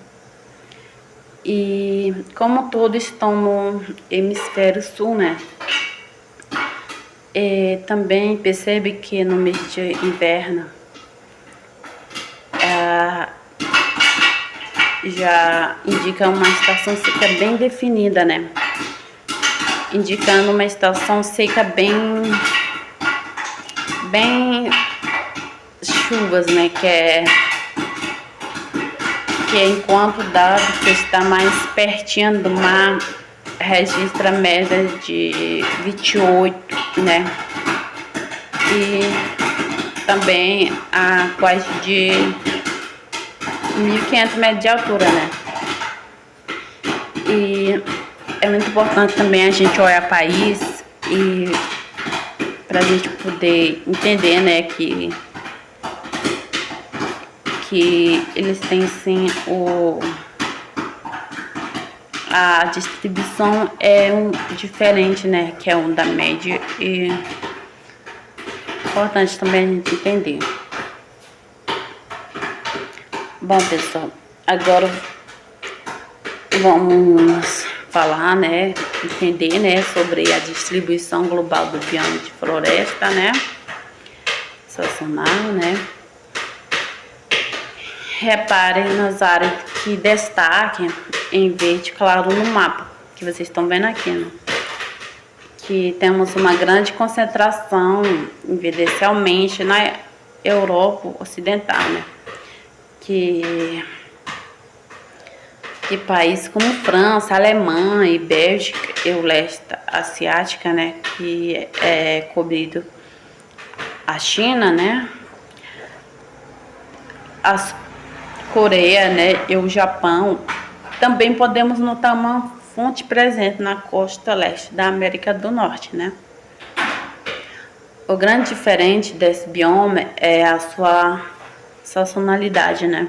E como todos estão no hemisfério sul, né? E também percebe que no mês de inverno já indica uma estação seca bem definida, né? Indicando uma estação seca bem chuvas, né? Que é enquanto o dado que está mais pertinho do mar registra média de 28, né? E também a quase de 1.500 metros de altura, né? E é muito importante também a gente olhar país e para a gente poder entender, né, que eles têm sim a distribuição é diferente, né, que é um da média, e é importante também a gente entender. Bom, pessoal, agora vamos falar, né, entender, né, sobre a distribuição global do bioma de floresta, né, sazonal, né. Reparem nas áreas que destaquem em verde claro no mapa, que vocês estão vendo aqui, né? Que temos uma grande concentração, evidencialmente, na Europa Ocidental, né? Que países como França, Alemanha e Bélgica e o leste asiática, né? Que é cobrido a China, né? As Coreia, né, e o Japão. Também podemos notar uma fonte presente na costa leste da América do Norte, né? O grande diferente desse bioma é a sua sazonalidade, né?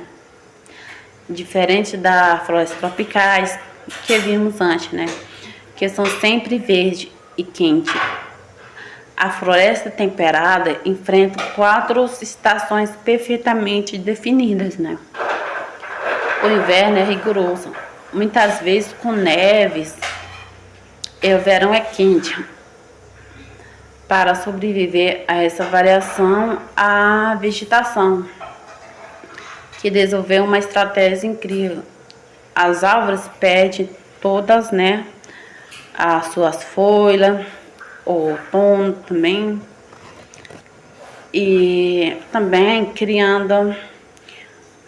Diferente da florestas tropicais que vimos antes, né? Que são sempre verde e quente. A floresta temperada enfrenta 4 estações perfeitamente definidas, né? O inverno é rigoroso, muitas vezes com neves, e o verão é quente. Para sobreviver a essa variação, a vegetação, que desenvolveu uma estratégia incrível. As árvores perdem todas, né, as suas folhas, o outono também, e também criando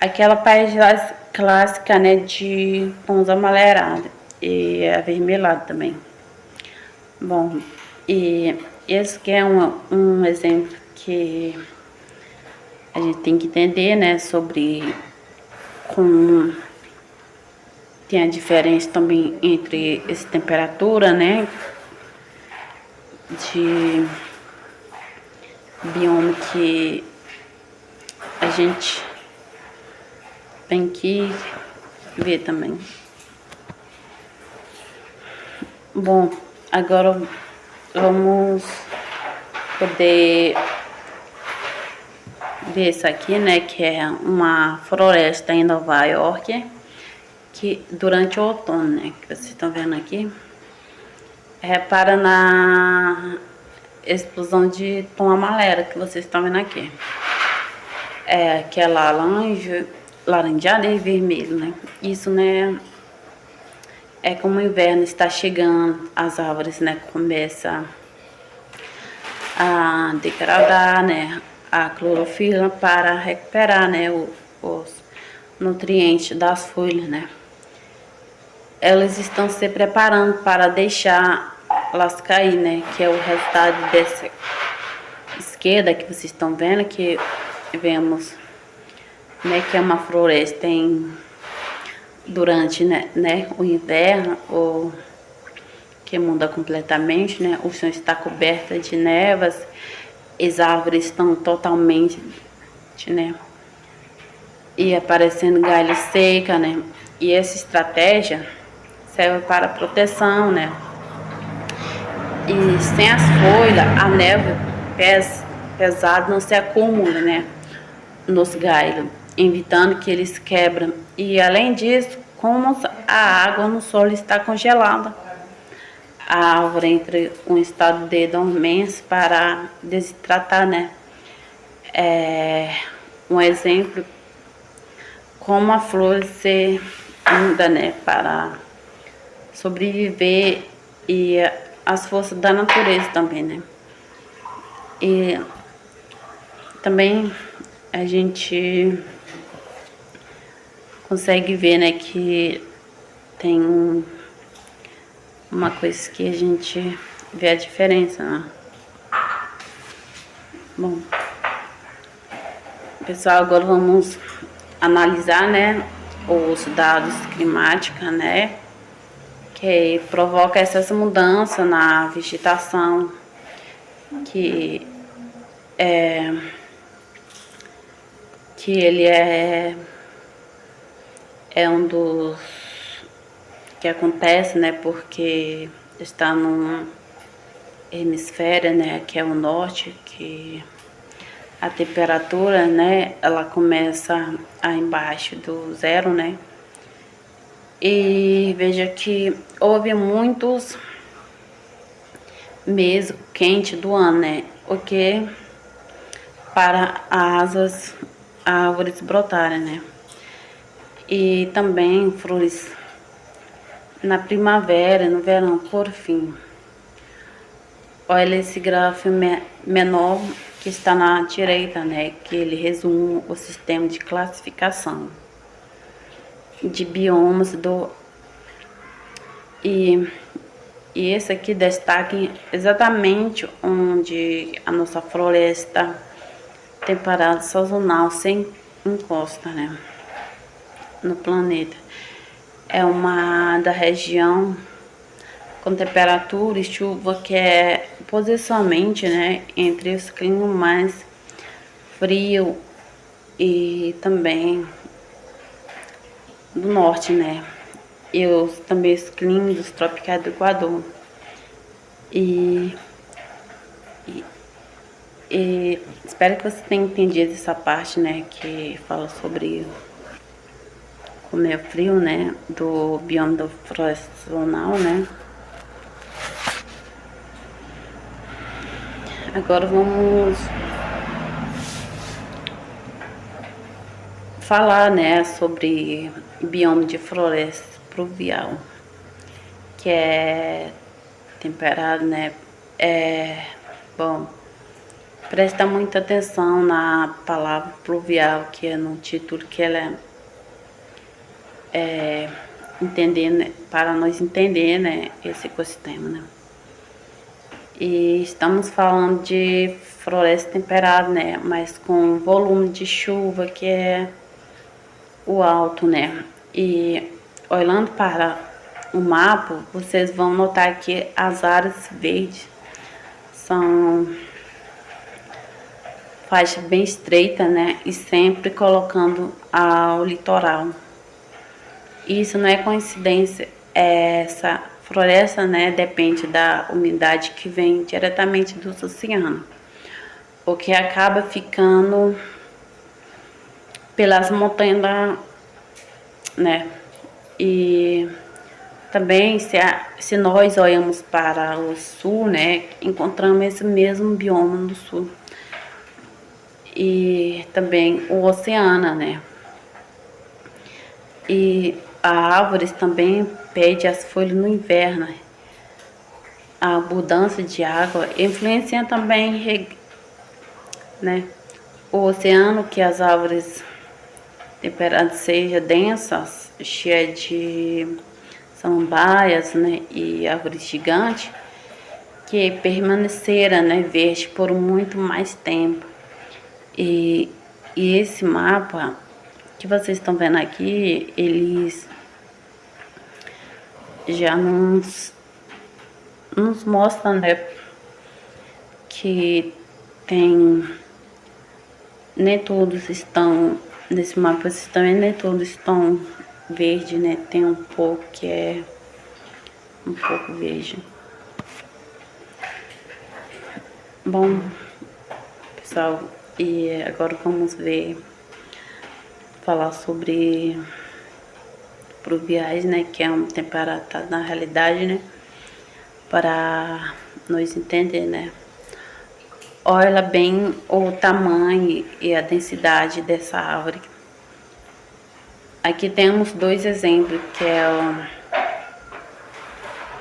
aquela paisagem clássica, né, de tons amarelados e avermelhado também. Bom, e esse que é um exemplo que a gente tem que entender, né, sobre como tem a diferença também entre essa temperatura, né, de bioma que a gente tem que ver também. Bom, agora vamos poder ver isso aqui, né, que é uma floresta em Nova York, que durante o outono, né, que vocês estão vendo aqui, repara na explosão de tom amarelo que vocês estão vendo aqui. Que é laranjado e vermelho, né? Isso, né, é como o inverno está chegando, as árvores, né, começam a degradar, né, a clorofila para recuperar, né, os nutrientes das folhas, né. Elas estão se preparando para deixar elas cair, né, que é o resultado dessa esquerda que vocês estão vendo, que vemos, né, que é uma floresta durante, né, o inverno, que muda completamente, né, o chão está coberto de névoas as árvores estão totalmente, né, e aparecendo galho seca, né, e essa estratégia serve para proteção, né, e sem as folhas, a neve pesada não se acumula, né, nos galhos, evitando que eles quebram. E além disso, como a água no solo está congelada, a árvore entra em um estado de dormência para desidratar, né? Um exemplo, como a flor se muda, né, para sobreviver, e as forças da natureza também, né? E também a gente consegue ver, né, que tem uma coisa que a gente vê a diferença, né? Bom, pessoal, agora vamos analisar, né, os dados climáticos, né, que provoca essas mudanças na vegetação, que ele é um dos que acontece, né, porque está num hemisfério, né, que é o norte, que a temperatura, né, ela começa embaixo do zero, né, e veja que houve muitos meses quentes do ano, né, o que para as árvores brotarem, né, e também flores na primavera, no verão, por fim. Olha esse gráfico menor que está na direita, né, que ele resume o sistema de classificação de biomas e esse aqui destaca exatamente onde a nossa floresta temperada sazonal sem encosta, né, no planeta. É uma da região com temperatura e chuva que é posicionalmente, né, entre os climas mais frio e também do norte, né, e também os climas tropicais do Equador. E espero que você tenha entendido essa parte, né, que fala sobre como é frio, né, do bioma do floresta sazonal, né. Agora vamos falar, né, sobre bioma de floresta pluvial, que é temperado, né. Bom, presta muita atenção na palavra pluvial, que é no título, que ela entender, né, para nós entender, né, esse ecossistema, né. E estamos falando de floresta temperada, né, mas com volume de chuva que é o alto, né. E olhando para o mapa, vocês vão notar que as áreas verdes são faixa bem estreita, né, e sempre colocando ao litoral. Isso não é coincidência, essa floresta, né, depende da umidade que vem diretamente dos oceanos, o que acaba ficando pelas montanhas, né, e também se nós olhamos para o sul, né, encontramos esse mesmo bioma no sul, e também o oceano, né, e as árvores também perdem as folhas no inverno. A abundância de água influencia também, né, o oceano, que as árvores temperadas sejam densas, cheias de samambaias, né, e árvores gigantes, que permaneceram, né, verde por muito mais tempo. E esse mapa que vocês estão vendo aqui, eles já nos mostram, né, que tem, nem todos estão, nesse mapa vocês também, nem todos estão verde, né? Tem um pouco que é um pouco verde. Bom, pessoal, e agora vamos falar sobre pluviais, né, que é uma temperatura na realidade, né, para nós entender, né. Olha bem o tamanho e a densidade dessa árvore. Aqui temos dois exemplos, que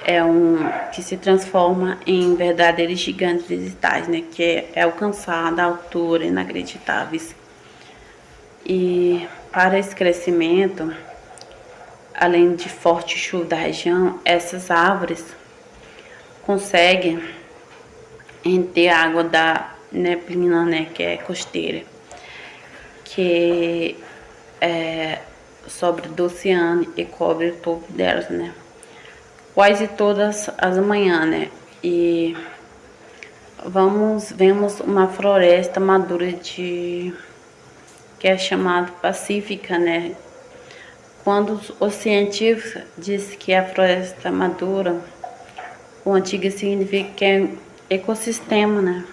é um que se transforma em verdadeiros gigantes vegetais, né, que é alcançada a altura inacreditáveis. E para esse crescimento, além de forte chuva da região, essas árvores conseguem reter a água da neblina, né, que é costeira, que sobre do oceano e cobre o topo delas, né, quase todas as manhãs, né, e vemos uma floresta madura que é chamada pacífica, né. Quando os científicos dizem que a floresta madura, o antigo significa que é um ecossistema, né,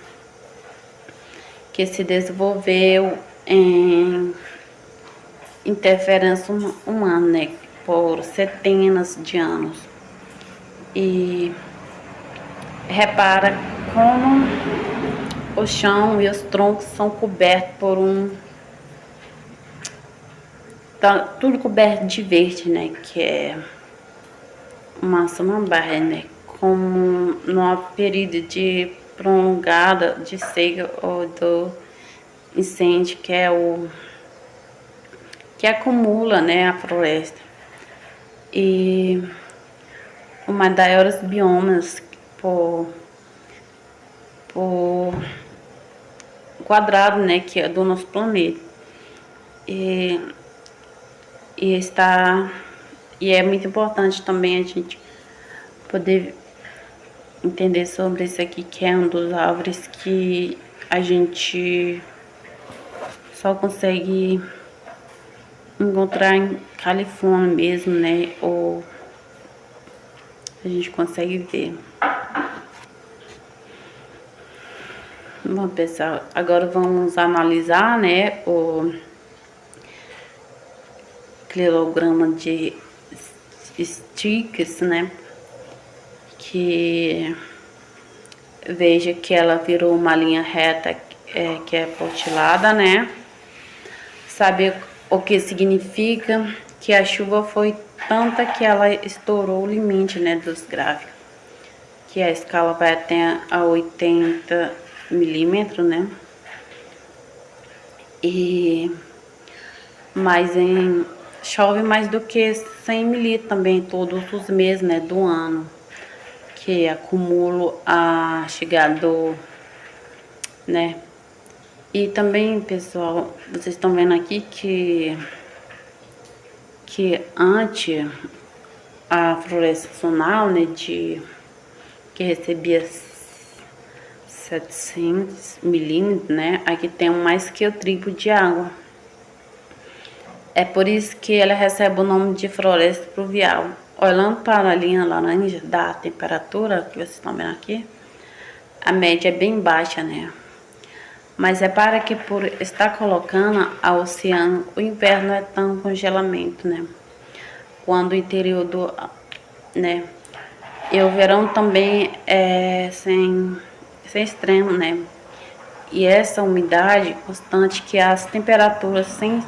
que se desenvolveu em interferência humana, né, por centenas de anos. E repara como o chão e os troncos são cobertos por tá tudo coberto de verde, né, que é uma samambaia, né, como num período de prolongada de seca ou do incêndio, que é o que acumula, né, a floresta. E o maiores biomas por quadrado, né, que é do nosso planeta. E é muito importante também a gente poder entender sobre isso aqui, que é um dos árvores que a gente só consegue encontrar em Califórnia mesmo, né, ou a gente consegue ver. Bom, pessoal, agora vamos analisar, né, o clearograma de Sticks, né, que veja que ela virou uma linha reta que é pontilhada, né. Sabe o que significa? Que a chuva foi tanta que ela estourou o limite, né, dos gráficos, que a escala vai até a 80 milímetros, né, mas chove mais do que 100 milímetros também todos os meses, né, do ano, que acumula a chegada né. E também, pessoal, vocês estão vendo aqui que antes a floresta zonal, né, que recebia 700 milímetros, né, aqui tem mais que o triplo de água. É por isso que ela recebe o nome de floresta pluvial. Olhando para a linha laranja da temperatura, que vocês estão vendo aqui, a média é bem baixa, né? Mas é para que por estar colocando ao oceano, o inverno não é tão congelamento, né? Quando o interior né? E o verão também é sem extremo, né? E essa umidade constante, que as temperaturas sem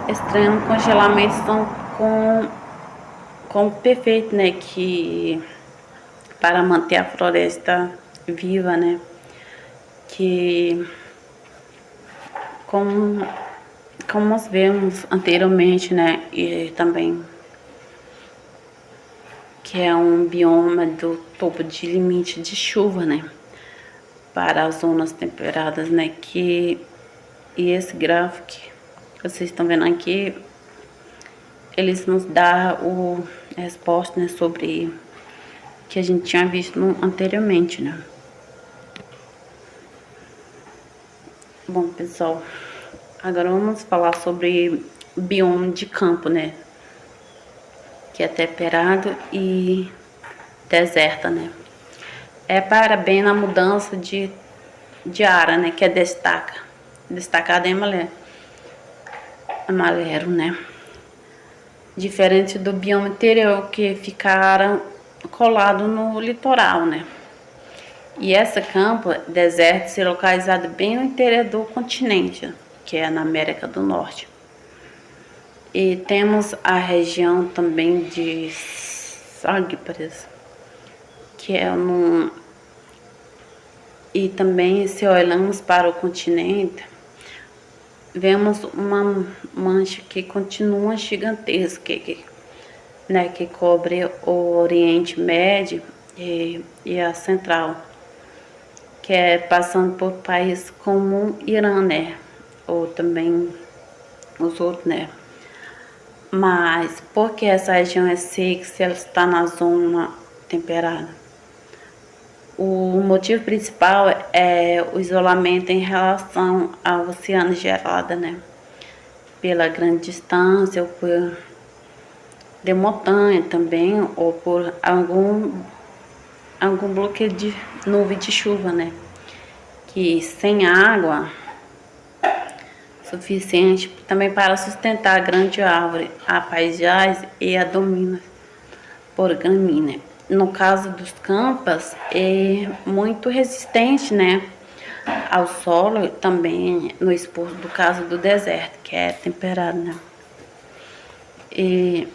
extremo congelamento são com perfeito, né? Que para manter a floresta viva, né? Que como nós vemos anteriormente, né? E também que é um bioma do topo de limite de chuva, né? Para as zonas temperadas, né? E esse gráfico que vocês estão vendo aqui, eles nos dá a resposta, né, sobre que a gente tinha visto anteriormente, né? Bom, pessoal, agora vamos falar sobre bioma de campo, né? Que é temperado e deserta, né? É para bem na mudança de área, né? Que é destacada em Malero, né? Diferente do bioma interior, que ficara colado no litoral, né? E essa campo deserto se localizada bem no interior do continente, que é na América do Norte. E temos a região também de Sagres, que é no... E também, se olhamos para o continente, vemos uma mancha que continua gigantesca, que cobre o Oriente Médio e a Central, que é passando por países como o Irã, né? Ou também os outros, né? Mas por que essa região é seca se ela está na zona temperada? O motivo principal é o isolamento em relação ao oceano gelado, né? Pela grande distância, ou por de montanha também, ou por algum bloqueio de nuvem de chuva, né? Que sem água suficiente também para sustentar a grande árvore, a paisagem e a domina por gramínea. No caso dos campas, é muito resistente, né, ao solo, também no exposto do caso do deserto, que é temperado, né. E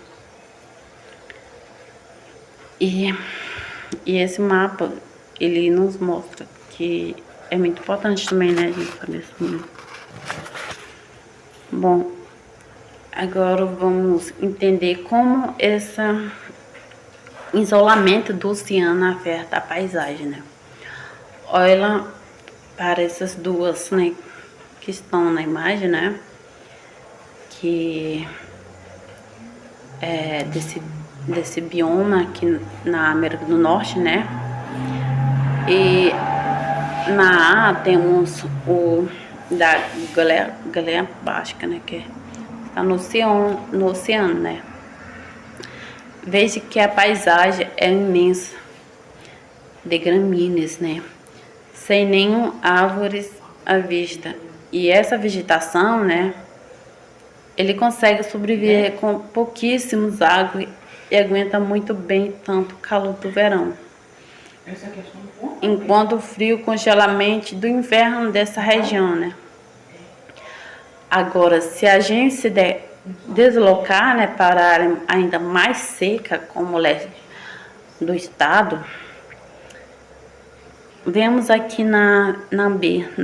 esse mapa, ele nos mostra que é muito importante também, né, gente, saber isso. Bom, agora vamos entender como esse isolamento do oceano afeta a paisagem, né. Olha para essas duas, né, que estão na imagem, né, que é desse bioma aqui na América do Norte, né, e na A temos o da Galéia Baixa, né, que está no oceano, né. Veja que a paisagem é imensa de gramíneas, né, sem nenhum árvores à vista. E essa vegetação, né, ele consegue sobreviver com pouquíssimos água e aguenta muito bem tanto o calor do verão, enquanto o frio congelamento do inverno dessa região, né. Agora, se a gente se deslocar, né, para a área ainda mais seca, como o leste do estado, vemos aqui na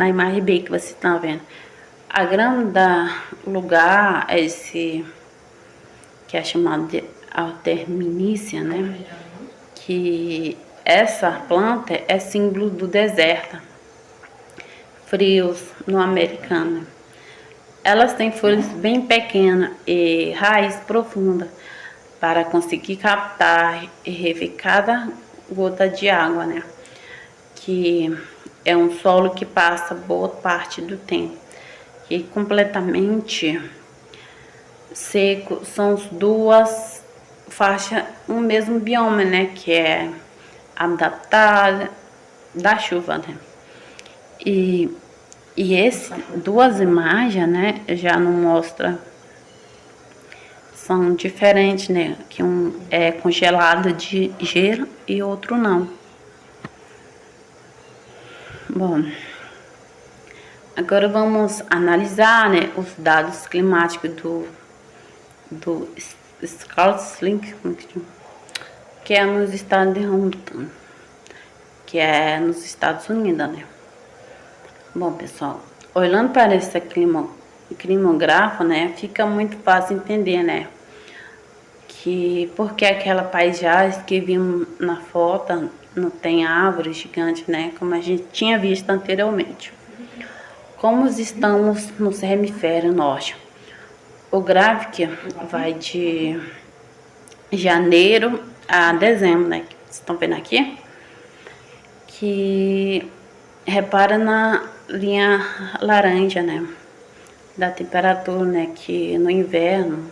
imagem B que você está vendo, a grande lugar, esse que é chamado de Artemisia, né? Que essa planta é símbolo do deserto, frios no americano. Elas têm folhas bem pequenas e raiz profunda para conseguir captar e rever cada gota de água, né? Que é um solo que passa boa parte do tempo. E completamente seco são as duas faixas, um mesmo bioma, né? Que é adaptada da chuva, né? E esse duas imagens, né? Já não mostra, são diferentes, né? Que um é congelado de gelo e outro não. Bom, agora vamos analisar, né, os dados climáticos do Scouts-Link, que é nos estados de Huntington, que é nos Estados Unidos, né. Bom, pessoal, olhando para esse climográfico, né, fica muito fácil entender, né, que porque aquela paisagem que vimos na foto não tem árvores gigantes, né, como a gente tinha visto anteriormente. Como estamos no hemisfério norte, o gráfico vai de janeiro a dezembro, né, que vocês estão vendo aqui, que repara na linha laranja, né, da temperatura, né, que no inverno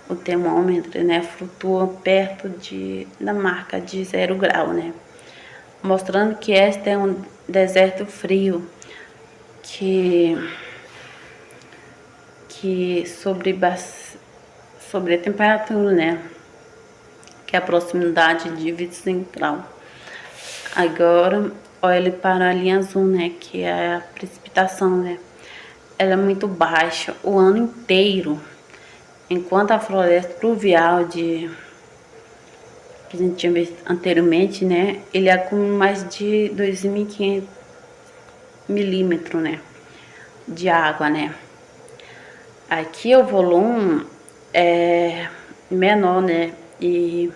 o termômetro, né, flutua perto da marca de 0 grau, né, mostrando que este é um deserto frio que sobre a temperatura, né, que é a proximidade de 25 graus. Agora, olhe para a linha azul, né, que é a precipitação, né, ela é muito baixa o ano inteiro, enquanto a floresta pluvial que a gente tinha visto anteriormente, né, ele acumula mais de 2.500 milímetros, né, de água, né. Aqui o volume é menor, né, e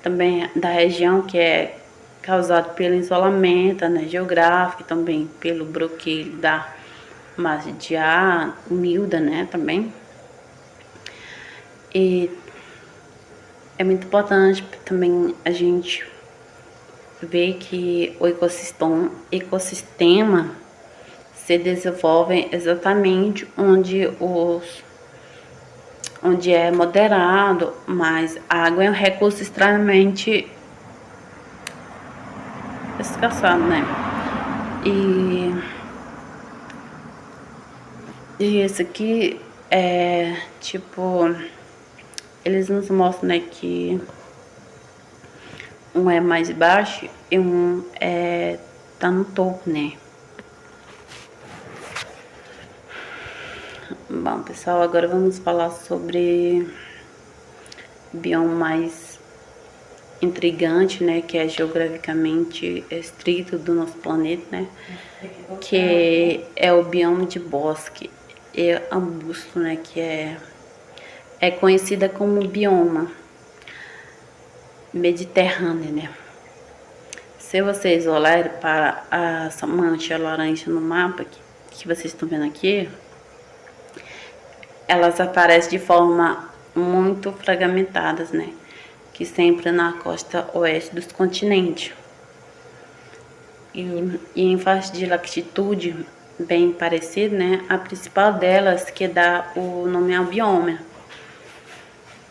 também da região que é causado pelo isolamento, né, geográfico, e também pelo bloqueio da massa de ar úmida, né, também. E é muito importante também a gente ver que o ecossistema se desenvolve exatamente onde é moderado, mas a água é um recurso extremamente escassado, né? E esse aqui é tipo, eles nos mostram, né, que um é mais baixo e um tá no topo, né? Bom, pessoal, agora vamos falar sobre o bioma mais intrigante, né, que é geograficamente estrito do nosso planeta, né, que é o bioma de bosque e arbusto, né, que é conhecida como bioma mediterrâneo, né. Se vocês olharem para essa mancha laranja no mapa que vocês estão vendo aqui, elas aparecem de forma muito fragmentadas, né, que sempre na costa oeste dos continentes. E em faixa de latitude bem parecida, né, a principal delas que dá o nome ao bioma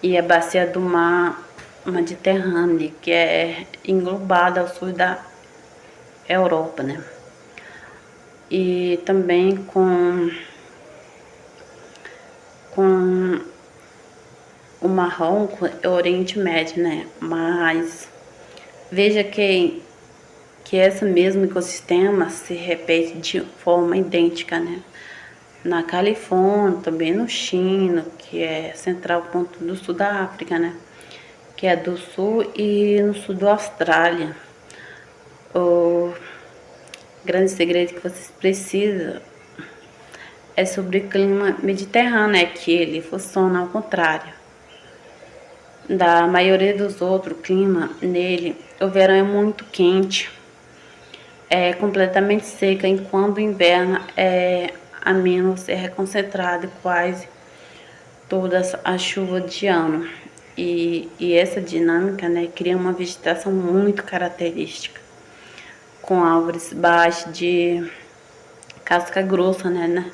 e a bacia do mar Mediterrâneo, que é englobada ao sul da Europa, né, e também com o Marrocos é o Oriente Médio, né, mas veja que esse mesmo ecossistema se repete de forma idêntica, né, na Califórnia, também no China, que é central ponto do sul da África, né, que é do sul, e no sul da Austrália. O grande segredo que vocês precisam é sobre o clima mediterrâneo, né, que ele funciona ao contrário da maioria dos outros climas. Nele, o verão é muito quente, é completamente seca, enquanto o inverno é menos concentrado quase todas as chuvas de ano. E essa dinâmica, né, cria uma vegetação muito característica, com árvores baixas de casca grossa, né,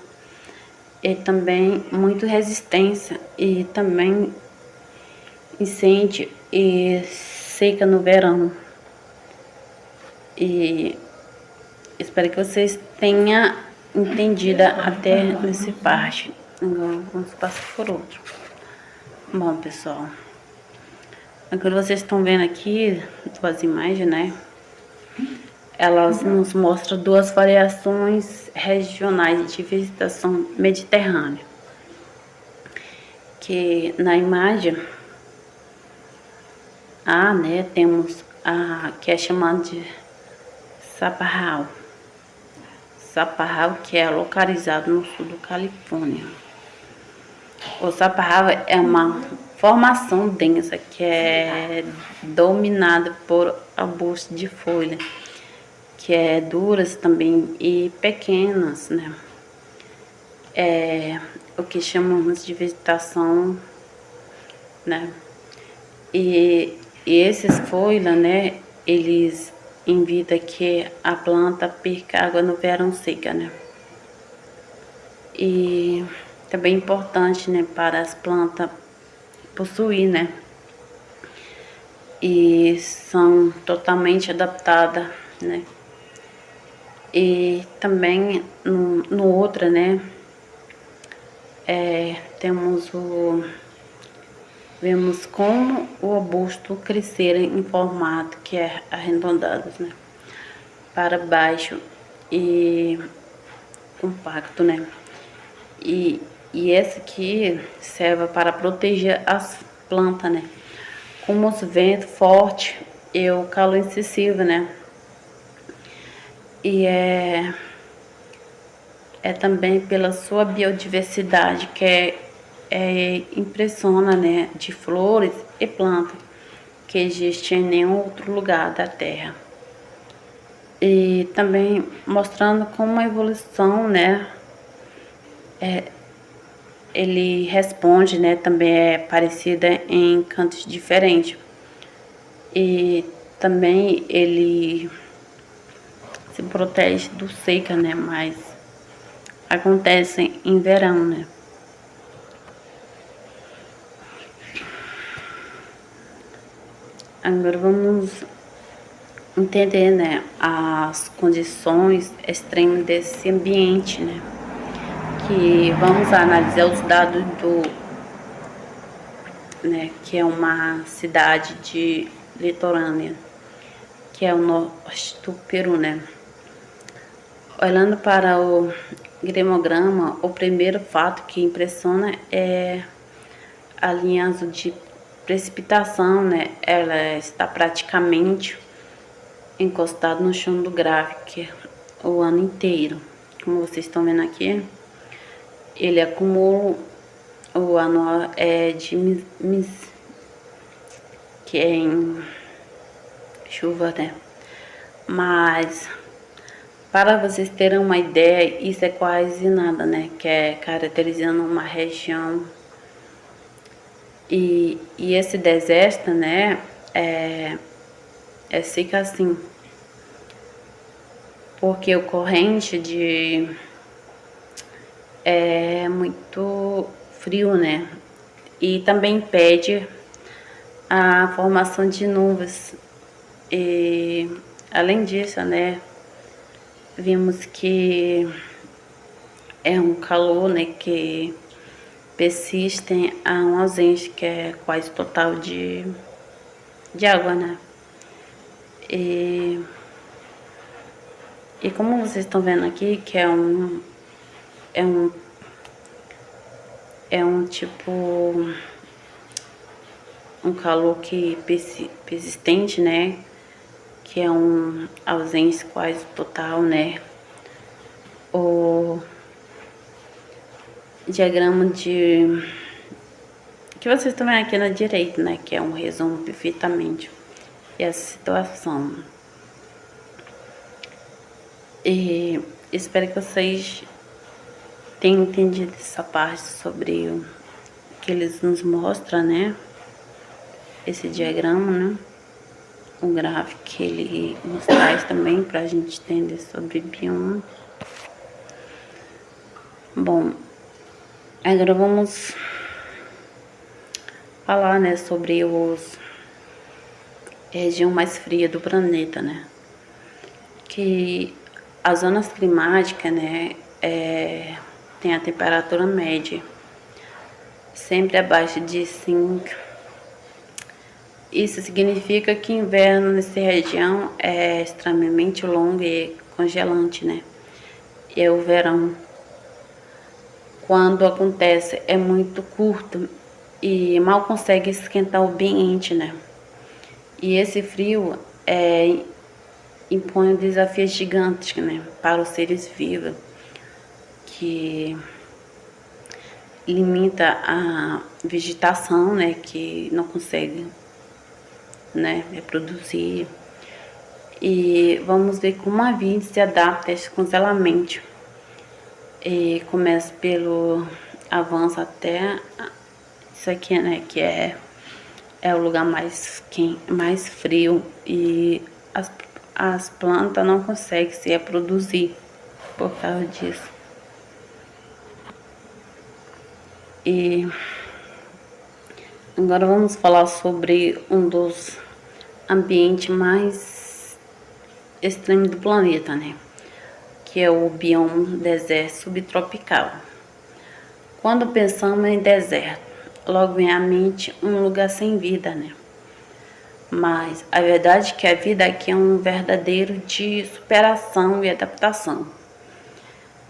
e também muito resistência, e também incêndio e seca no verão. E espero que vocês tenham entendido até nessa parte. Agora vamos passar por outro. Bom, pessoal, agora vocês estão vendo aqui duas imagens, né? Elas nos mostram duas variações regionais de vegetação mediterrânea. Que na imagem né, temos a que é chamada de Chaparral. Chaparral, que é localizado no sul da Califórnia. O chaparral é uma formação densa que é dominada por arbustos de folha, que é duras também e pequenas, né? É o que chamamos de vegetação, né? E esses folhas, né, eles evita que a planta perca água no verão seca, né? E também é importante, né, para as plantas possuir, né? E são totalmente adaptadas, né? E também no outra, né, vemos como o arbusto crescer em formato que é arredondado, né, para baixo e compacto, né. E essa aqui serve para proteger as plantas, né, como os ventos fortes e o calor excessivo, né. E é também pela sua biodiversidade que impressiona, né, de flores e plantas que existe em nenhum outro lugar da Terra. E também mostrando como a evolução, né, ele responde, né, também é parecida em cantos diferentes. E também ele se protege do seca, né, mas acontece em verão, né. Agora vamos entender, né, as condições extremas desse ambiente, né, que vamos analisar os dados né, que é uma cidade de litorânea, que é o norte do Peru, né. Olhando para o gremograma, o primeiro fato que impressiona é a linha azul de precipitação, né, ela está praticamente encostada no chão do gráfico o ano inteiro. Como vocês estão vendo aqui, ele acumula o anual de que é em chuva, né? Mas para vocês terem uma ideia, isso é quase nada, né? Que é caracterizando uma região. E esse deserto, né? Fica assim, porque o corrente é muito frio, né? E também impede a formação de nuvens. E além disso, né, vimos que é um calor, né, que persiste a uma ausência que é quase total de água, né? E como vocês estão vendo aqui, que é um tipo um calor que persistente, né? Que é um ausência quase total, né? O diagrama que vocês estão vendo aqui na direita, né? Que é um resumo perfeitamente essa situação. E espero que vocês tenham entendido essa parte sobre o que eles nos mostram, né? Esse diagrama, né? O gráfico que ele nos traz também para a gente entender sobre bioma. Bom, agora vamos falar, né, sobre a região mais fria do planeta, né? Que as zonas climáticas, né, tem a temperatura média sempre abaixo de 5. Isso significa que o inverno nessa região é extremamente longo e congelante, né? E o verão, quando acontece, é muito curto e mal consegue esquentar o ambiente, né? E esse frio impõe desafios gigantes, né, para os seres vivos, que limita a vegetação, né, que não consegue, né, reproduzir. E vamos ver como a vida se adapta a esse congelamento. E começa pelo avanço até isso aqui, né, que é o lugar mais quente, mais frio, e as plantas não conseguem se reproduzir por causa disso. E agora vamos falar sobre um dos ambientes mais extremos do planeta, né? Que é o bioma deserto subtropical. Quando pensamos em deserto, logo vem à mente um lugar sem vida, né? Mas a verdade é que a vida aqui é um verdadeiro de superação e adaptação.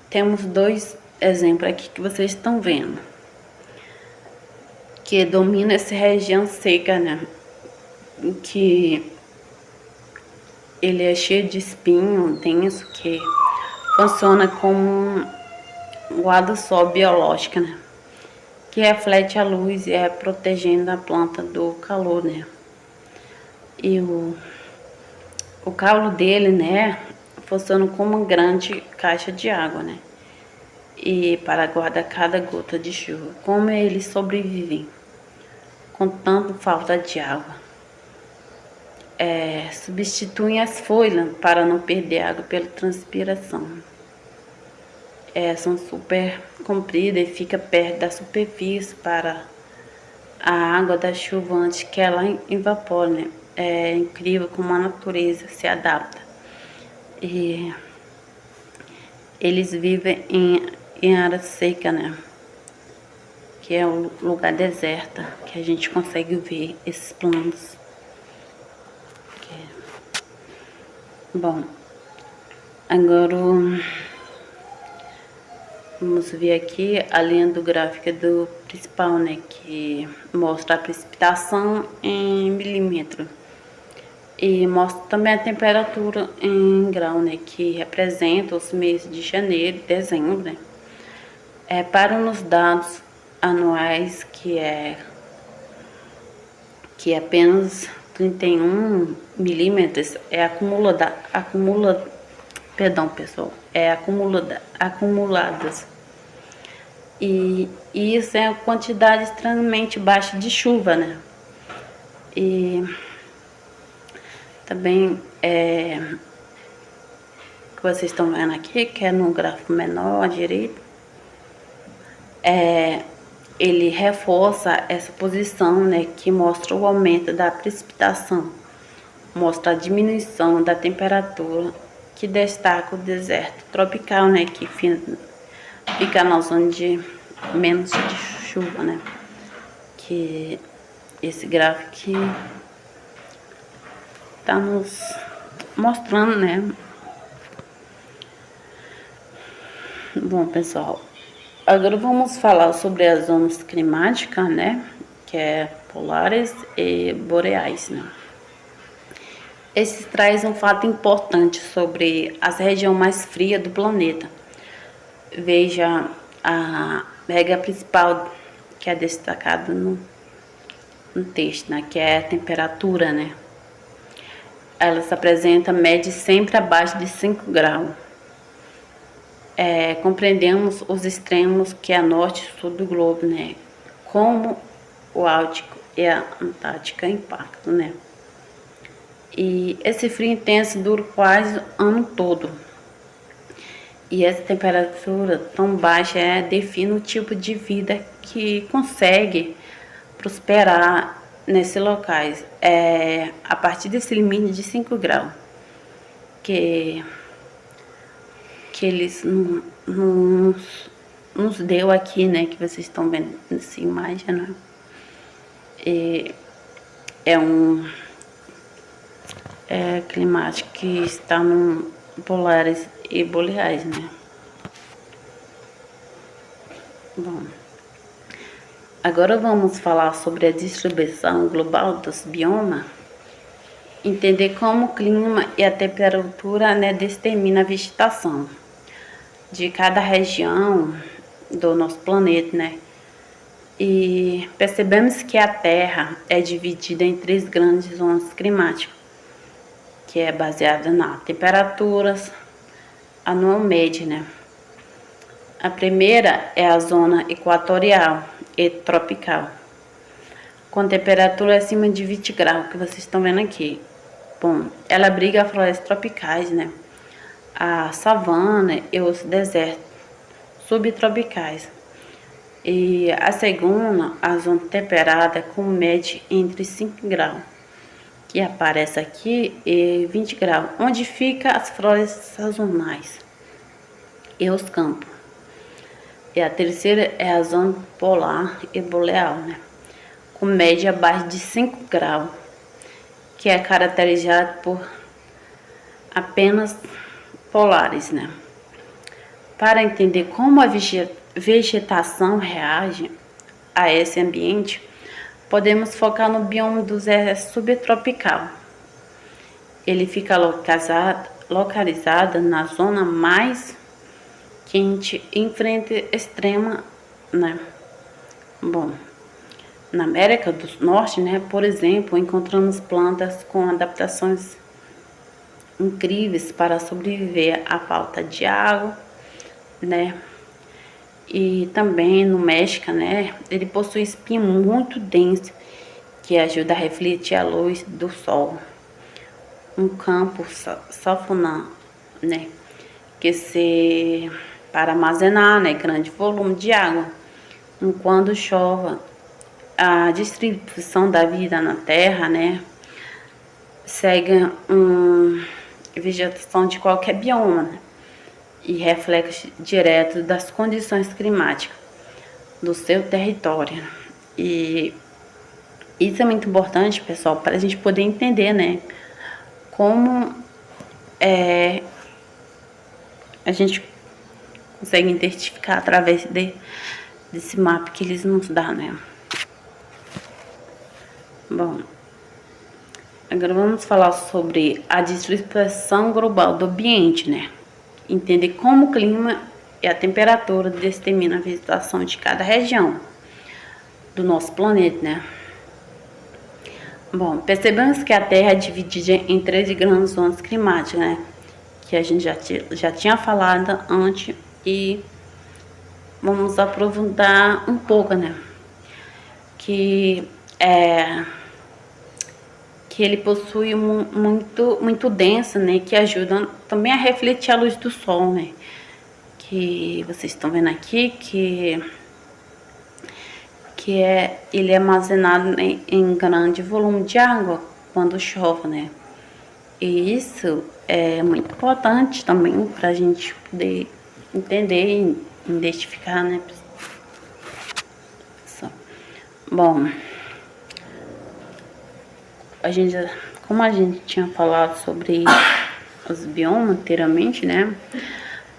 Temos dois exemplos aqui que vocês estão vendo, que domina essa região seca, né? Que ele é cheio de espinho denso, que funciona como um guarda-sol biológico, né? Que reflete a luz e é protegendo a planta do calor, né? E o caule dele, né, funciona como uma grande caixa de água, né? E para guardar cada gota de chuva. Como eles sobrevivem com tanta falta de água? Substituem as folhas para não perder água pela transpiração. São super compridas e fica perto da superfície para a água da chuva antes que ela evapore, né? É incrível como a natureza se adapta. E eles vivem em área seca, né? Que é um lugar deserto, que a gente consegue ver esses planos. Bom, agora vamos ver aqui a linha do gráfico do principal, né? Que mostra a precipitação em milímetro. E mostra também a temperatura em grau, né? Que representa os meses de janeiro e dezembro, né? Para nos dados anuais, que é apenas 31 milímetros, acumuladas. E isso é uma quantidade extremamente baixa de chuva, né? E também que vocês estão vendo aqui, que é no gráfico menor à direita, ele reforça essa posição, né, que mostra o aumento da precipitação, mostra a diminuição da temperatura, que destaca o deserto tropical, né, que fica na zona de menos de chuva, né, que esse gráfico está nos mostrando, né. Bom, pessoal, agora vamos falar sobre as zonas climáticas, né, que é polares e boreais, né. Esse traz um fato importante sobre as regiões mais frias do planeta. Veja a regra principal que é destacada no texto, né, que é a temperatura, né. Ela se apresenta média sempre abaixo de 5 graus. Compreendemos os extremos que é norte e sul do globo, né, como o Ártico e a Antártica impactam, né. E esse frio intenso dura quase o ano todo. E essa temperatura tão baixa define o tipo de vida que consegue prosperar nesses locais. A partir desse limite de 5 graus. Que eles nos deu aqui, né? Que vocês estão vendo nessa imagem, né? Climático que está no polares e boreais, né? Bom, agora vamos falar sobre a distribuição global dos biomas, entender como o clima e a temperatura, né, determinam a vegetação de cada região do nosso planeta, né? E percebemos que a Terra é dividida em 3 grandes zonas climáticas, que é baseada na temperaturas anual média, né? A primeira é a zona equatorial e tropical, com temperatura acima de 20 graus, que vocês estão vendo aqui. Bom, ela abriga florestas tropicais, né? A savana e os desertos subtropicais. E a segunda, a zona temperada, com média entre 5 graus, que aparece aqui, e 20 graus, onde fica as florestas sazonais e os campos. E a terceira é a zona polar e boreal, né? Com média abaixo de 5 graus, que é caracterizado por apenas polares, né? Para entender como a vegetação reage a esse ambiente, podemos focar no bioma do deserto subtropical. Ele fica localizado na zona mais quente em frente extrema, né? Bom, na América do Norte, né, por exemplo, encontramos plantas com adaptações incríveis para sobreviver à falta de água, né? E também no México, né, ele possui espinho muito denso que ajuda a refletir a luz do sol. Um campo safonã, né, que se para armazenar, né, grande volume de água. Enquanto chova, a distribuição da vida na Terra, né, segue vegetação de qualquer bioma, né, e reflexo direto das condições climáticas do seu território. E isso é muito importante, pessoal, para a gente poder entender, né, como a gente consegue identificar através desse mapa que eles nos dão, né. Bom, agora vamos falar sobre a distribuição global do ambiente, né. Entender como o clima e a temperatura determinam a vegetação de cada região do nosso planeta, né. Bom, percebemos que a Terra é dividida em 13 grandes zonas climáticas, né, que a gente já tinha falado antes, e vamos aprofundar um pouco, né, que ele possui muito denso, né, que ajuda também a refletir a luz do sol, né, que vocês estão vendo aqui, que ele é armazenado em grande volume de água quando chove, né. E isso é muito importante também para a gente poder entender e identificar, né. Bom, como a gente tinha falado sobre os biomas anteriormente, né,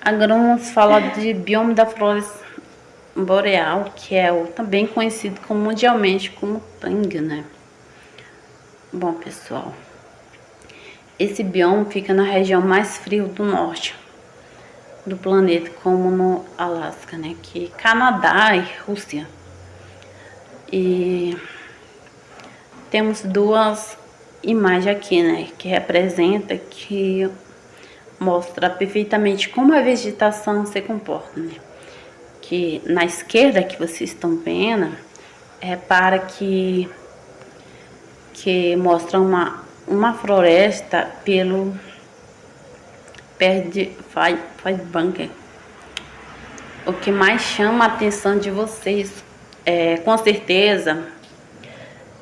agora vamos falar de bioma da floresta boreal, que é também conhecido mundialmente como Taiga, né. Bom, pessoal, esse bioma fica na região mais fria do norte do planeta, como no Alasca, né, que Canadá e Rússia. E temos duas imagens aqui, né, que mostra perfeitamente como a vegetação se comporta, né. Que na esquerda que vocês estão vendo para que mostra uma floresta perto de Fairbanks. O que mais chama a atenção de vocês com certeza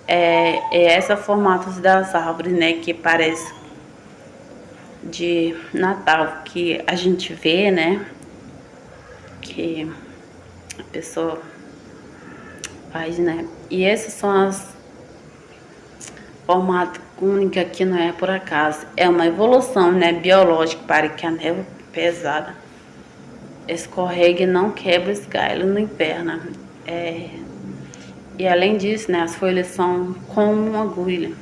é essa formato das árvores, né, que parece de Natal, que a gente vê, né, que a pessoa faz, né. E essas são as formato única, que não é por acaso, é uma evolução, né, biológica, para que a neve pesada escorregue e não quebre os galhos no inverno. E além disso, né, as folhas são como uma agulha,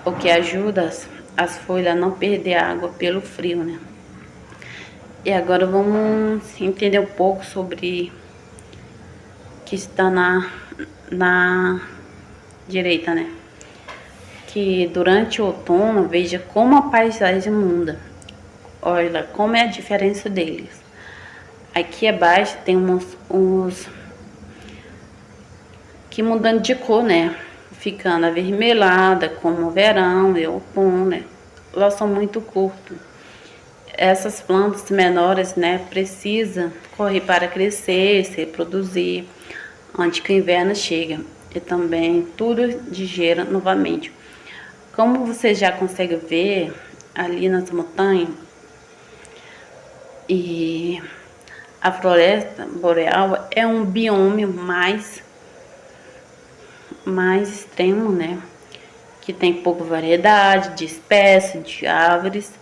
o que ajuda as folhas a não perder água pelo frio, né. E agora vamos entender um pouco sobre que está na direita, né, que durante o outono, veja como a paisagem muda. Olha como é a diferença deles. Aqui abaixo tem uns que mudando de cor, né, ficando avermelhada como o verão e o outono, né, elas são muito curtas. Essas plantas menores, né, precisam correr para crescer, se reproduzir, antes que o inverno chega. E também tudo digera novamente. Como você já consegue ver ali nas montanhas, e a floresta boreal é um bioma mais extremo, né? Que tem pouca variedade de espécies, de árvores,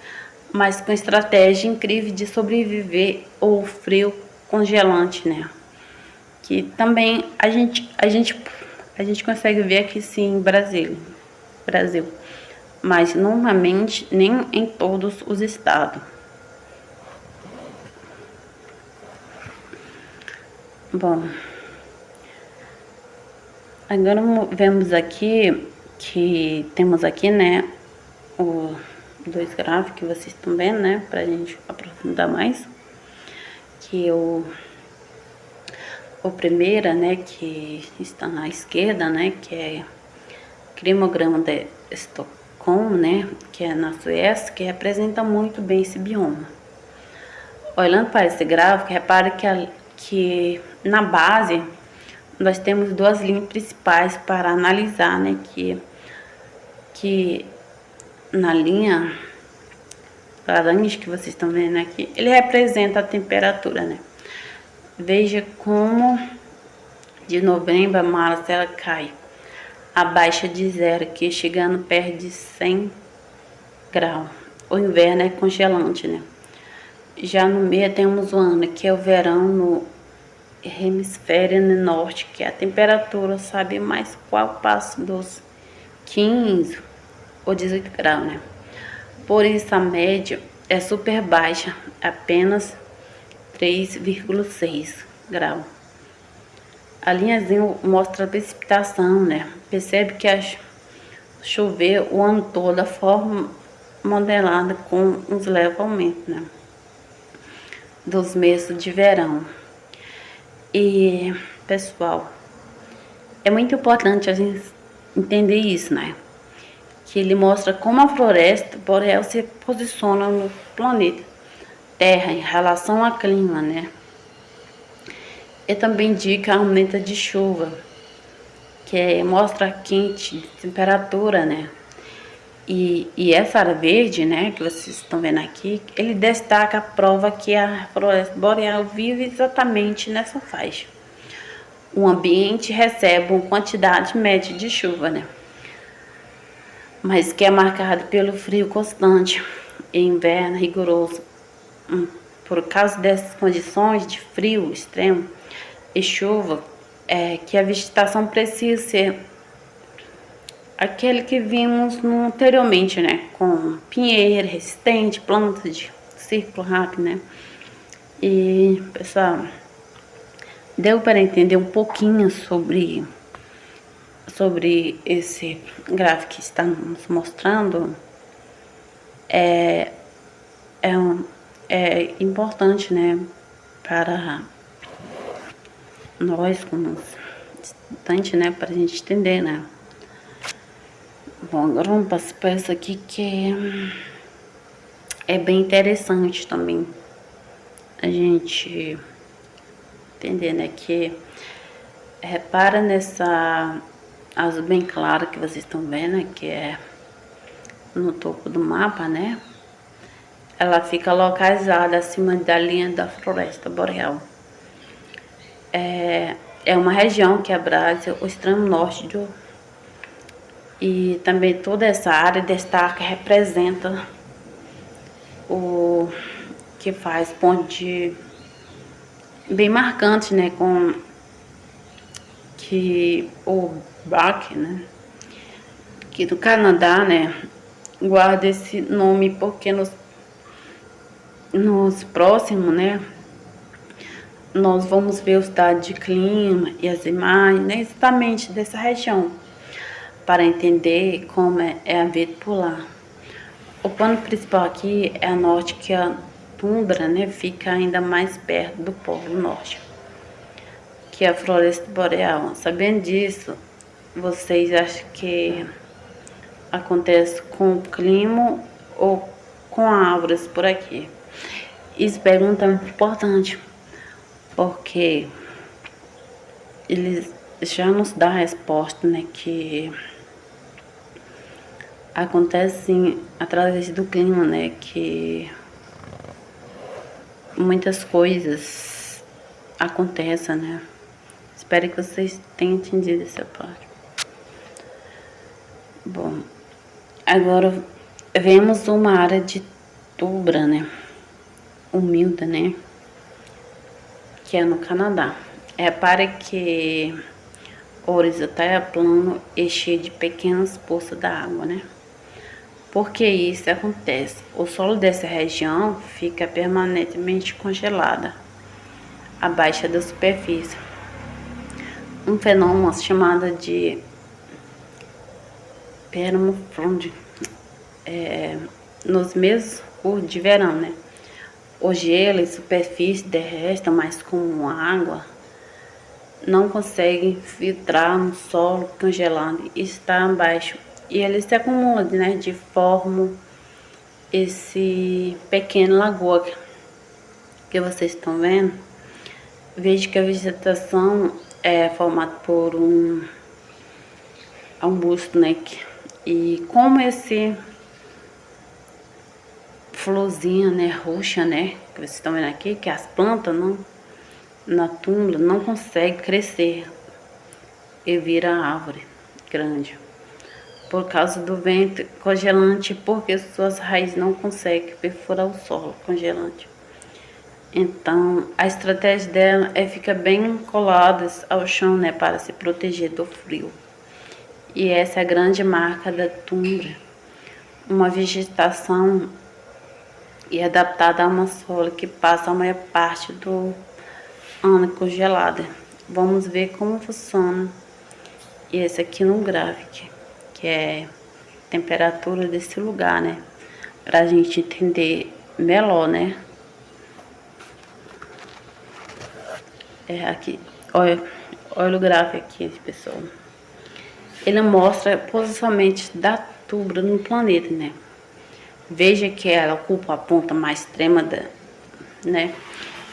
mas com estratégia incrível de sobreviver ao frio congelante, né? Que também a gente consegue ver aqui sim em Brasil, mas normalmente nem em todos os estados. Bom, agora vemos aqui que temos aqui, né, os dois gráficos que vocês estão vendo, né, pra gente aprofundar mais, que o primeiro, né, que está na esquerda, né, que é climograma de Estocolmo, né, que é na Suécia, que representa muito bem esse bioma. Olhando para esse gráfico, repare que na base nós temos duas linhas principais para analisar, né, que na linha laranja que vocês estão vendo aqui, ele representa a temperatura, né? Veja como de novembro a março ela cai abaixo de zero, aqui chegando perto de 100 graus. O inverno é congelante, né? Já no meio temos o ano, que é o verão no hemisfério norte, que a temperatura sabe mais qual passa dos 15 ou 18 graus, né? Por isso a média é super baixa, apenas 3,6 graus. A linhazinha mostra a precipitação, né? Percebe que chover o ano todo, a forma modelada com uns leves aumentos, né? Dos meses de verão. E, pessoal, é muito importante a gente entender isso, né? Que ele mostra como a floresta boreal se posiciona no planeta Terra em relação ao clima, né? E também indica a aumento de chuva, que mostra a quente, temperatura, né? E essa área verde, né, que vocês estão vendo aqui, ele destaca a prova que a floresta boreal vive exatamente nessa faixa. O ambiente recebe uma quantidade média de chuva, né? Mas que é marcado pelo frio constante e inverno rigoroso. Por causa dessas condições de frio extremo e chuva, que a vegetação precisa ser aquele que vimos anteriormente, né? Com pinheiro resistente, plantas de círculo rápido, né? E, pessoal, deu para entender um pouquinho sobre esse gráfico que está nos mostrando? É importante, né? Para nós, como estudantes, né? Para a gente entender, né? Bom, agora vamos para isso aqui que é bem interessante também a gente entender, né? Que repara nessa azul bem claro que vocês estão vendo, né, que é no topo do mapa, né? Ela fica localizada acima da linha da floresta boreal. É uma região que abraça o extremo norte e também toda essa área destaca, representa o que faz ponte bem marcante, né, com que o BAC, né, que do Canadá, né, guarda esse nome porque nos próximos, né, nós vamos ver o estado de clima e as imagens, né, exatamente dessa região, para entender como é a vida polar. O plano principal aqui é a norte, que a tundra, né, fica ainda mais perto do polo norte, que é a floresta boreal. Sabendo disso, vocês acham que acontece com o clima ou com árvores por aqui? Isso pergunta é muito importante, porque eles já nos dá a resposta, né, que acontece sim através do clima, né, que muitas coisas acontecem, né. Espero que vocês tenham entendido essa parte. Bom, agora vemos uma área de tundra, né, humilde, né, que é no Canadá. Repare que o horizontal é plano e cheio de pequenas poças d'água, né? Por que isso acontece? O solo dessa região fica permanentemente congelado, abaixo da superfície. Um fenômeno chamado de permafrost, nos meses de verão, né? O gelo e superfície terrestre, mais como água, não conseguem filtrar no solo congelado e está abaixo. E ele se acumula, né, de forma esse pequeno lagoa que vocês estão vendo. Veja que a vegetação é formada por um arbusto, né? E como esse florzinha, né, roxa, né, que vocês estão vendo aqui, que as plantas não, na tundra não conseguem crescer e vira árvore grande por causa do vento congelante, porque suas raízes não conseguem perfurar o solo congelante. Então, a estratégia dela é ficar bem coladas ao chão, né, para se proteger do frio. E essa é a grande marca da tundra, uma vegetação e adaptada a uma solo que passa a maior parte do ano congelada. Vamos ver como funciona. E esse aqui no gráfico, que é a temperatura desse lugar, né? Pra gente entender melhor, né? Aqui, olha o gráfico aqui, pessoal. Ele mostra posicionamento da tundra no planeta, né? Veja que ela ocupa a ponta mais extrema né?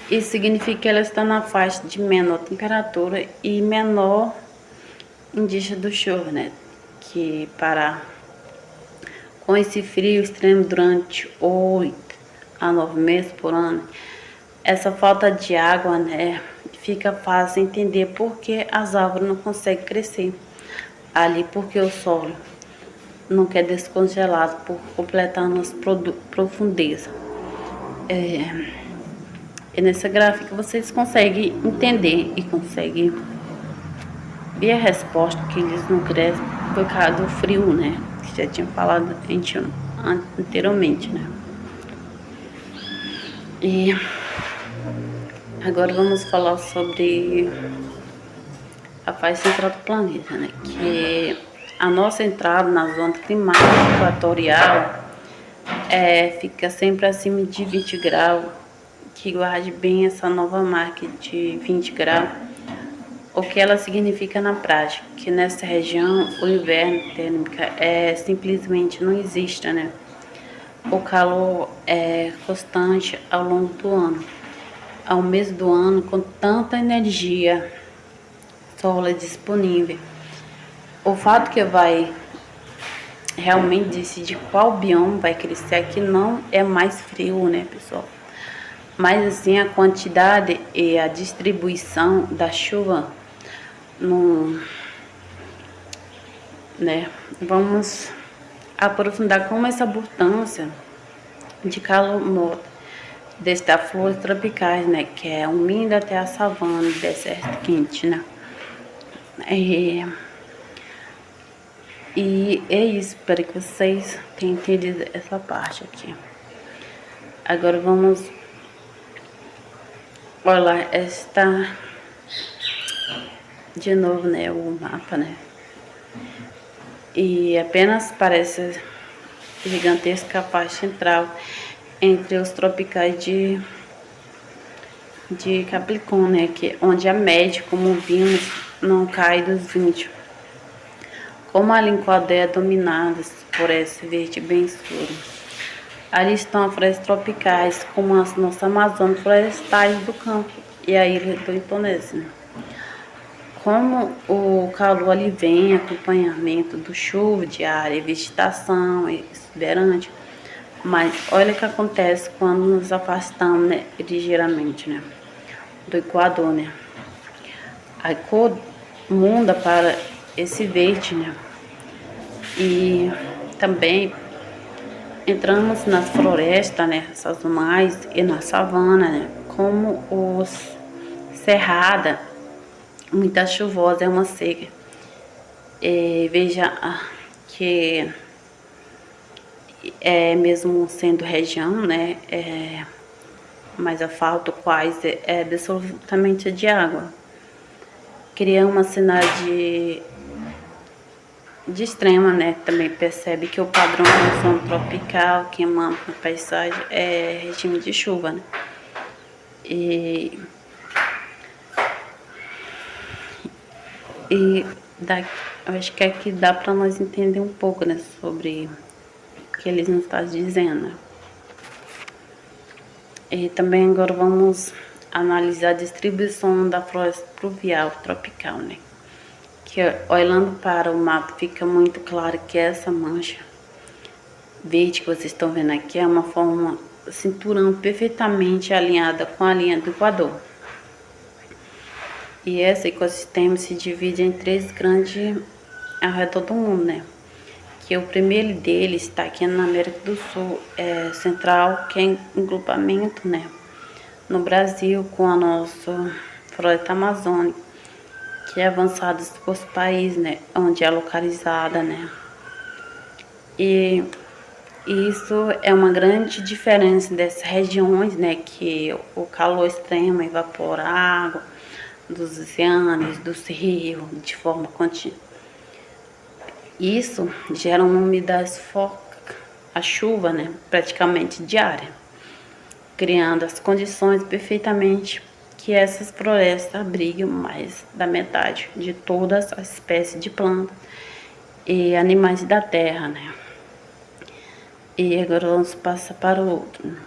Isso significa que ela está na faixa de menor temperatura e menor índice do chuva, né? Que com esse frio extremo durante 8 a 9 meses por ano, essa falta de água, né, fica fácil entender por que as árvores não conseguem crescer ali, porque o solo não quer descongelar por completar nas profundezas. E nessa gráfica vocês conseguem entender e conseguem ver a resposta que eles não crescem por causa do frio, né? Que já tinha falado anteriormente, né? E agora vamos falar sobre a faixa central do planeta, né? Que a nossa entrada na zona climática equatorial fica sempre acima de 20 graus, que guarde bem essa nova marca de 20 graus. O que ela significa na prática? Que nessa região o inverno térmico simplesmente não existe, né? O calor é constante ao longo do ano. Ao mês do ano, com tanta energia solar disponível. O fato que vai realmente decidir qual bioma vai crescer aqui não é mais frio, né, pessoal? Mas assim, a quantidade e a distribuição da chuva né? Vamos aprofundar como essa abundância de calor desde as flores tropicais, né? Que é umida até a savana, deserto quente, né? E é isso, espero que vocês tenham entendido essa parte aqui. Agora vamos olhar de novo, né, o mapa, né? E apenas parece gigantesca a faixa central entre os tropicais de Capricórnio, né, onde a média, como vimos, não cai dos 20. Como a Linquadé é dominada por esse verde bem escuro. Ali estão as florestas tropicais, como as nossas Amazonas florestais do campo e a ilha do Indonésia, né? Como o calor ali vem acompanhamento do chuva diária, vegetação exuberante, mas olha o que acontece quando nos afastamos, né, ligeiramente, né, do Equador, né? A cor muda para esse verde, né? E também entramos nas florestas, né, sazonais e na savana, né, como os cerrada, muita chuvosa, é uma seca. Veja que mesmo sendo região, né, mas a falta quase é absolutamente de água. Cria uma cidade de extrema, né? Também percebe que o padrão da zona tropical que manda na paisagem é regime de chuva, né? Eu acho que aqui dá para nós entender um pouco, né, sobre o que eles nos estão dizendo. E também agora vamos analisar a distribuição da floresta pluvial tropical, né? Que olhando para o mapa fica muito claro que essa mancha verde que vocês estão vendo aqui é uma forma cinturão perfeitamente alinhada com a linha do Equador. E esse ecossistema se divide em 3 grandes ao redor do mundo, né? Que o primeiro deles está aqui na América do Sul, Central, que é englobamento, né? No Brasil, com a nossa floresta amazônica, que é avançada por países, né? Onde é localizada, né? E isso é uma grande diferença dessas regiões, né? Que o calor extremo evapora a água dos oceanos, dos rios, de forma contínua. Isso gera uma umidade forte, a chuva, né, praticamente diária, criando as condições perfeitamente que essas florestas abrigam mais da metade de todas as espécies de plantas e animais da terra, né? E agora vamos passar para o outro, né?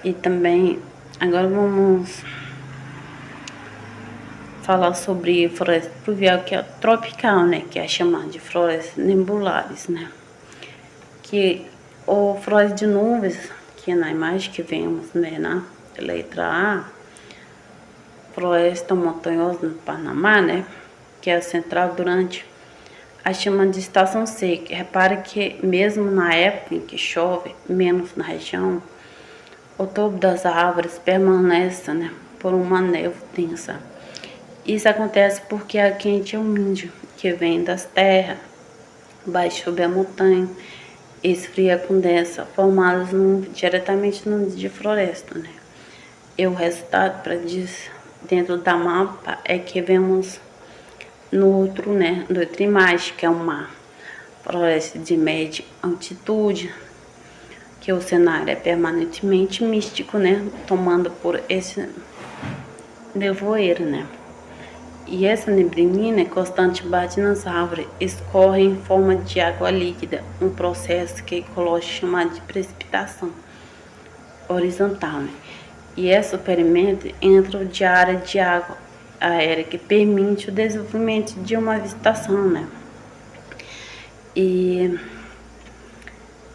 E também agora vamos falar sobre floresta pluvial, que é tropical, né? Que é chamada de florestas nebulares, né? Que o floresta de nuvens, que na imagem que vemos, né, na letra A, floresta montanhosa no Panamá, né? Que é a central durante a chama de estação seca. Repare que mesmo na época em que chove menos na região, o topo das árvores permanece, né, por uma névoa densa. Isso acontece porque a quente é umídio, que vem das terras, baixo sobre a montanha, esfria com densa, formadas diretamente no de floresta, né? E o resultado para disso, dentro da mapa, é que vemos no outro, né, do outra imagem, que é uma floresta de média altitude, que o cenário é permanentemente místico, né, tomando por esse nevoeiro, né? E essa neblina constante bate nas árvores, escorre em forma de água líquida, um processo que ecológico chama de precipitação horizontal, né? E esse experimento entra de área de água aérea que permite o desenvolvimento de uma vegetação, né? E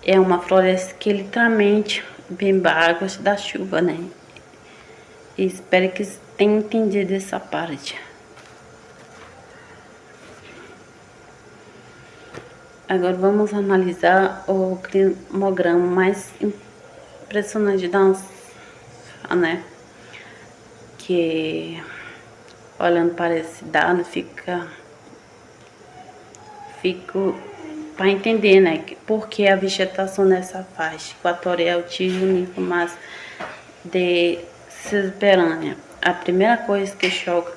é uma floresta que literalmente bebe águas da chuva, né? E espero que tenham entendido essa parte. Agora vamos analisar o climograma mais impressionante da nossa, né? Que olhando para esse dado fico para entender, né? Por que a vegetação nessa faixa equatorial atinge o nível mais de subterrânea. A primeira coisa que choca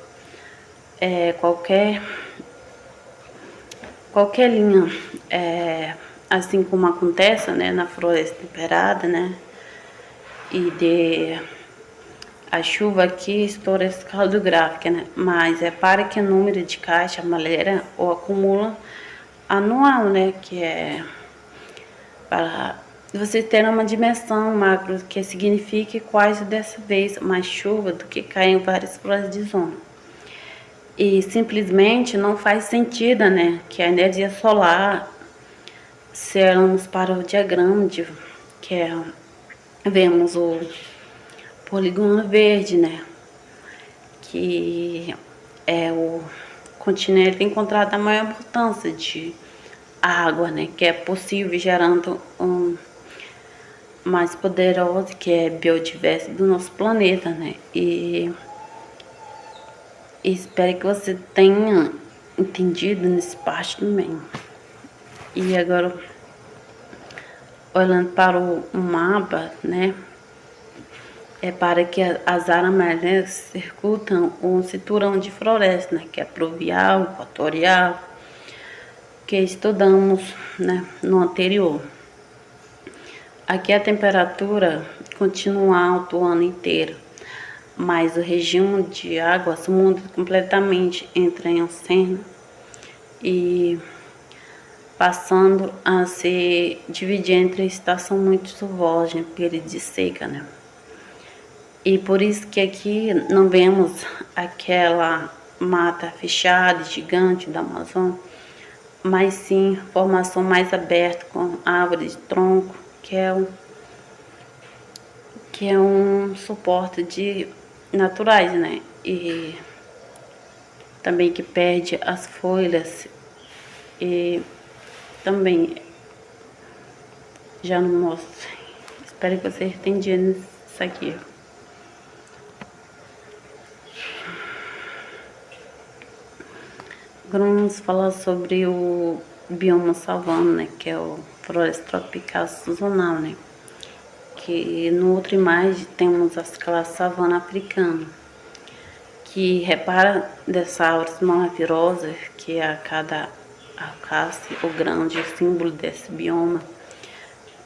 é qualquer linha, assim como acontece, né, na floresta temperada, né, e a chuva aqui estoura escala do gráfico, né, mas é para que o número de caixa madeira ou acumula anual, né, que é para você ter uma dimensão macro que signifique quase dessa vez mais chuva do que cai em várias flores de zona. E simplesmente não faz sentido, né, que a energia solar, se olharmos para o diagrama que vemos o polígono verde, né, que é o continente encontrado a maior importância de água, né, que é possível gerando mais poderoso, que é biodiverso do nosso planeta, né, e espero que você tenha entendido nesse parte também. E agora, olhando para o mapa, né, é para que as áreas amarelas circulam um cinturão de floresta, né, que é pluvial, equatorial, que estudamos, né, no anterior. Aqui a temperatura continua alta o ano inteiro, mas o regime de águas muda completamente entre oceano e passando a se dividir entre estação muito chuvosa e período de seca, né? E por isso que aqui não vemos aquela mata fechada, gigante da Amazônia, mas sim formação mais aberta com árvores de tronco, que é um suporte de naturais, né? E também que perde as folhas e também já não mostro. Espero que você entendido isso aqui. Agora vamos falar sobre o bioma savana, né? Que é o floresta tropical sazonal, né? Que no outro imagem temos aquela savana africana, que repara dessas árvores maravilhosas, que é a cada acácia, o grande símbolo desse bioma.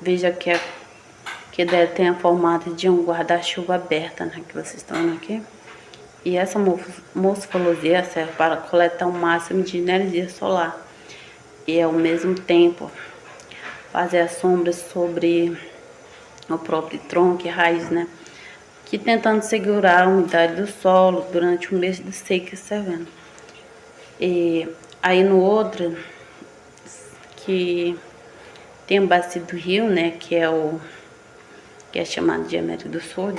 Veja que deve ter a formato de um guarda-chuva aberta, né, que vocês estão vendo aqui. E essa morfologia serve para coletar o máximo de energia solar e ao mesmo tempo fazer as sombras sobre o próprio tronco e raiz, né? Que tentando segurar a umidade do solo durante o mês de seca, servendo. E aí no outro, que tem o bacio do rio, né? Que é chamado de América do Sul,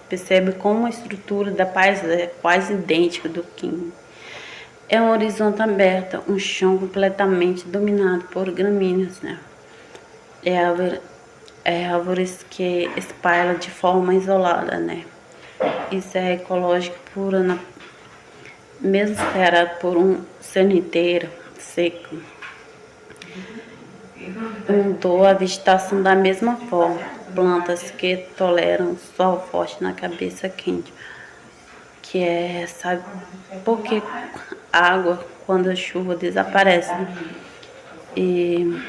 percebe como a estrutura da paisagem é quase idêntica do Quim. É um horizonte aberto, um chão completamente dominado por gramíneas, né? Árvores que espalham de forma isolada, né? Isso é ecológico puro, mesmo esperado por um céu inteiro seco. Mudou a vegetação da mesma forma. Plantas que toleram sol forte na cabeça quente, que sabe, porque água quando a chuva desaparece. E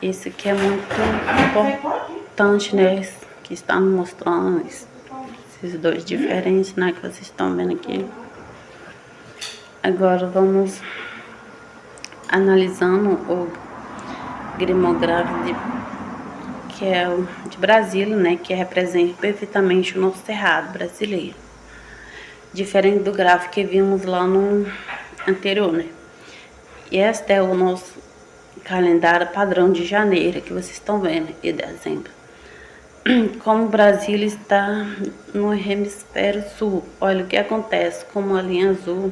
isso que é muito importante, né? Que está mostrando esses dois diferentes, né? Que vocês estão vendo aqui. Agora vamos analisando o grimográfico que é o de Brasília, né? Que representa perfeitamente o nosso cerrado brasileiro. Diferente do gráfico que vimos lá no anterior, né? E este é o nosso calendário padrão de janeiro, que vocês estão vendo, e dezembro. Como o Brasil está no hemisfério sul, olha o que acontece, como a linha azul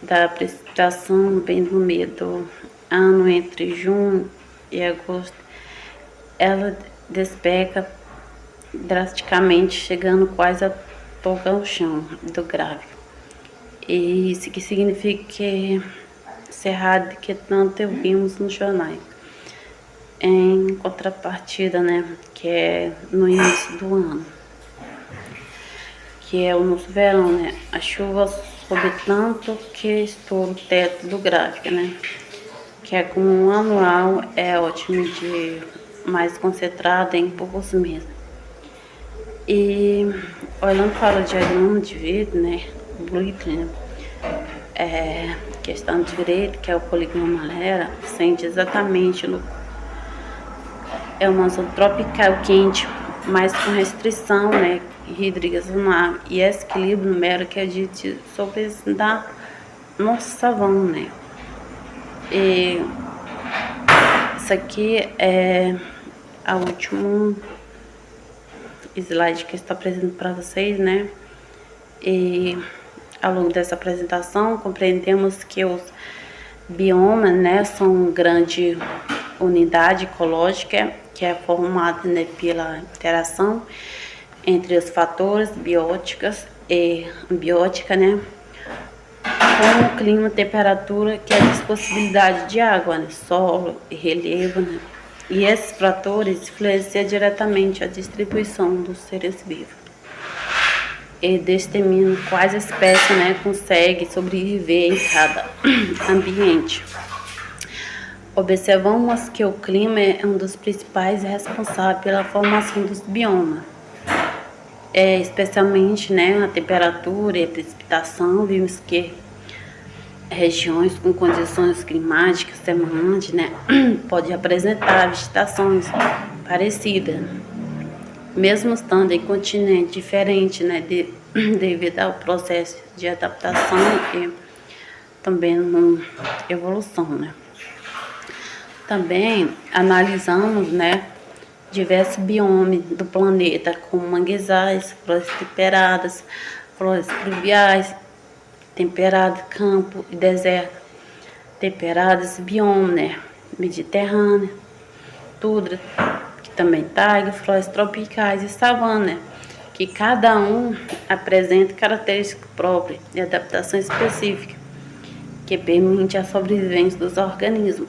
da precipitação bem no meio do ano, entre junho e agosto, ela despeca drasticamente, chegando quase a tocar o chão do gráfico. E isso que significa que cerrado que tanto vimos nos jornais. Em contrapartida, né, que é no início do ano, que é o nosso verão, né, a chuva sobe tanto que estoura o teto do gráfico, né, que é como um anual, é ótimo de mais concentrado em poucos meses. E olhando para o diagrama de vidro, né, Bluetooth, questão de direito, que é o polígono amarelo, sente exatamente no é uma zona tropical quente, mas com restrição, né, hídrica zonar e esse equilíbrio numérico que a gente sobre da nossa savana, né. E isso aqui é a último slide que eu estou apresentando para vocês, né. E ao longo dessa apresentação compreendemos que os biomas, né, são grande unidade ecológica que é formada, né, pela interação entre os fatores bióticos e ambiótica, né, como o clima, temperatura, que é a disponibilidade de água, né, solo e relevo, né, e esses fatores influenciam diretamente a distribuição dos seres vivos e determinam quais espécies, né, conseguem sobreviver em cada ambiente. Observamos que o clima é um dos principais responsáveis pela formação dos biomas, especialmente, né, a temperatura e a precipitação. Vimos que regiões com condições climáticas semelhantes, né, podem apresentar vegetações parecidas, mesmo estando em continente diferente, né, devido ao processo de adaptação e também na evolução, né. Também analisamos, né, diversos biomas do planeta, como manguezais, florestas temperadas, florestas pluviais, temperado, campo e deserto, temperadas, bioma, né, mediterrâneo, tundra, que também taiga, florestas tropicais e savana, né, que cada um apresenta características próprias e adaptação específica que permite a sobrevivência dos organismos.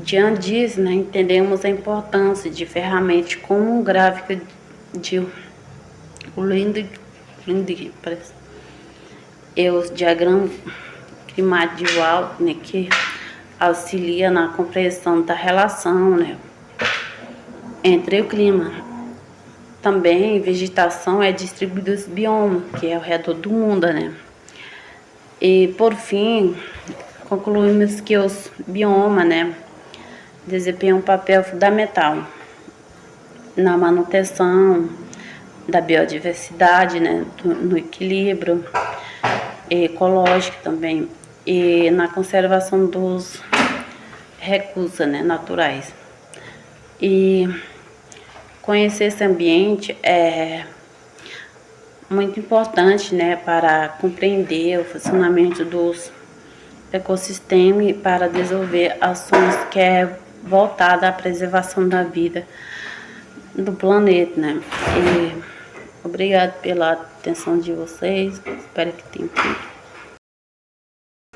Diante disso, né, entendemos a importância de ferramentas como um gráfico de Lindgren e os diagramas climáticos, né, que auxilia na compreensão da relação, né, entre o clima. Também vegetação é distribuída os biomas, que é ao redor do mundo, né. E por fim, concluímos que os biomas, né, desempenham um papel fundamental na manutenção da biodiversidade, né, no equilíbrio ecológico também e na conservação dos recursos, né, naturais. E conhecer esse ambiente é muito importante, né, para compreender o funcionamento dos ecossistemas e para desenvolver ações que é voltada à preservação da vida do planeta, né? E obrigado pela atenção de vocês. Espero que tenham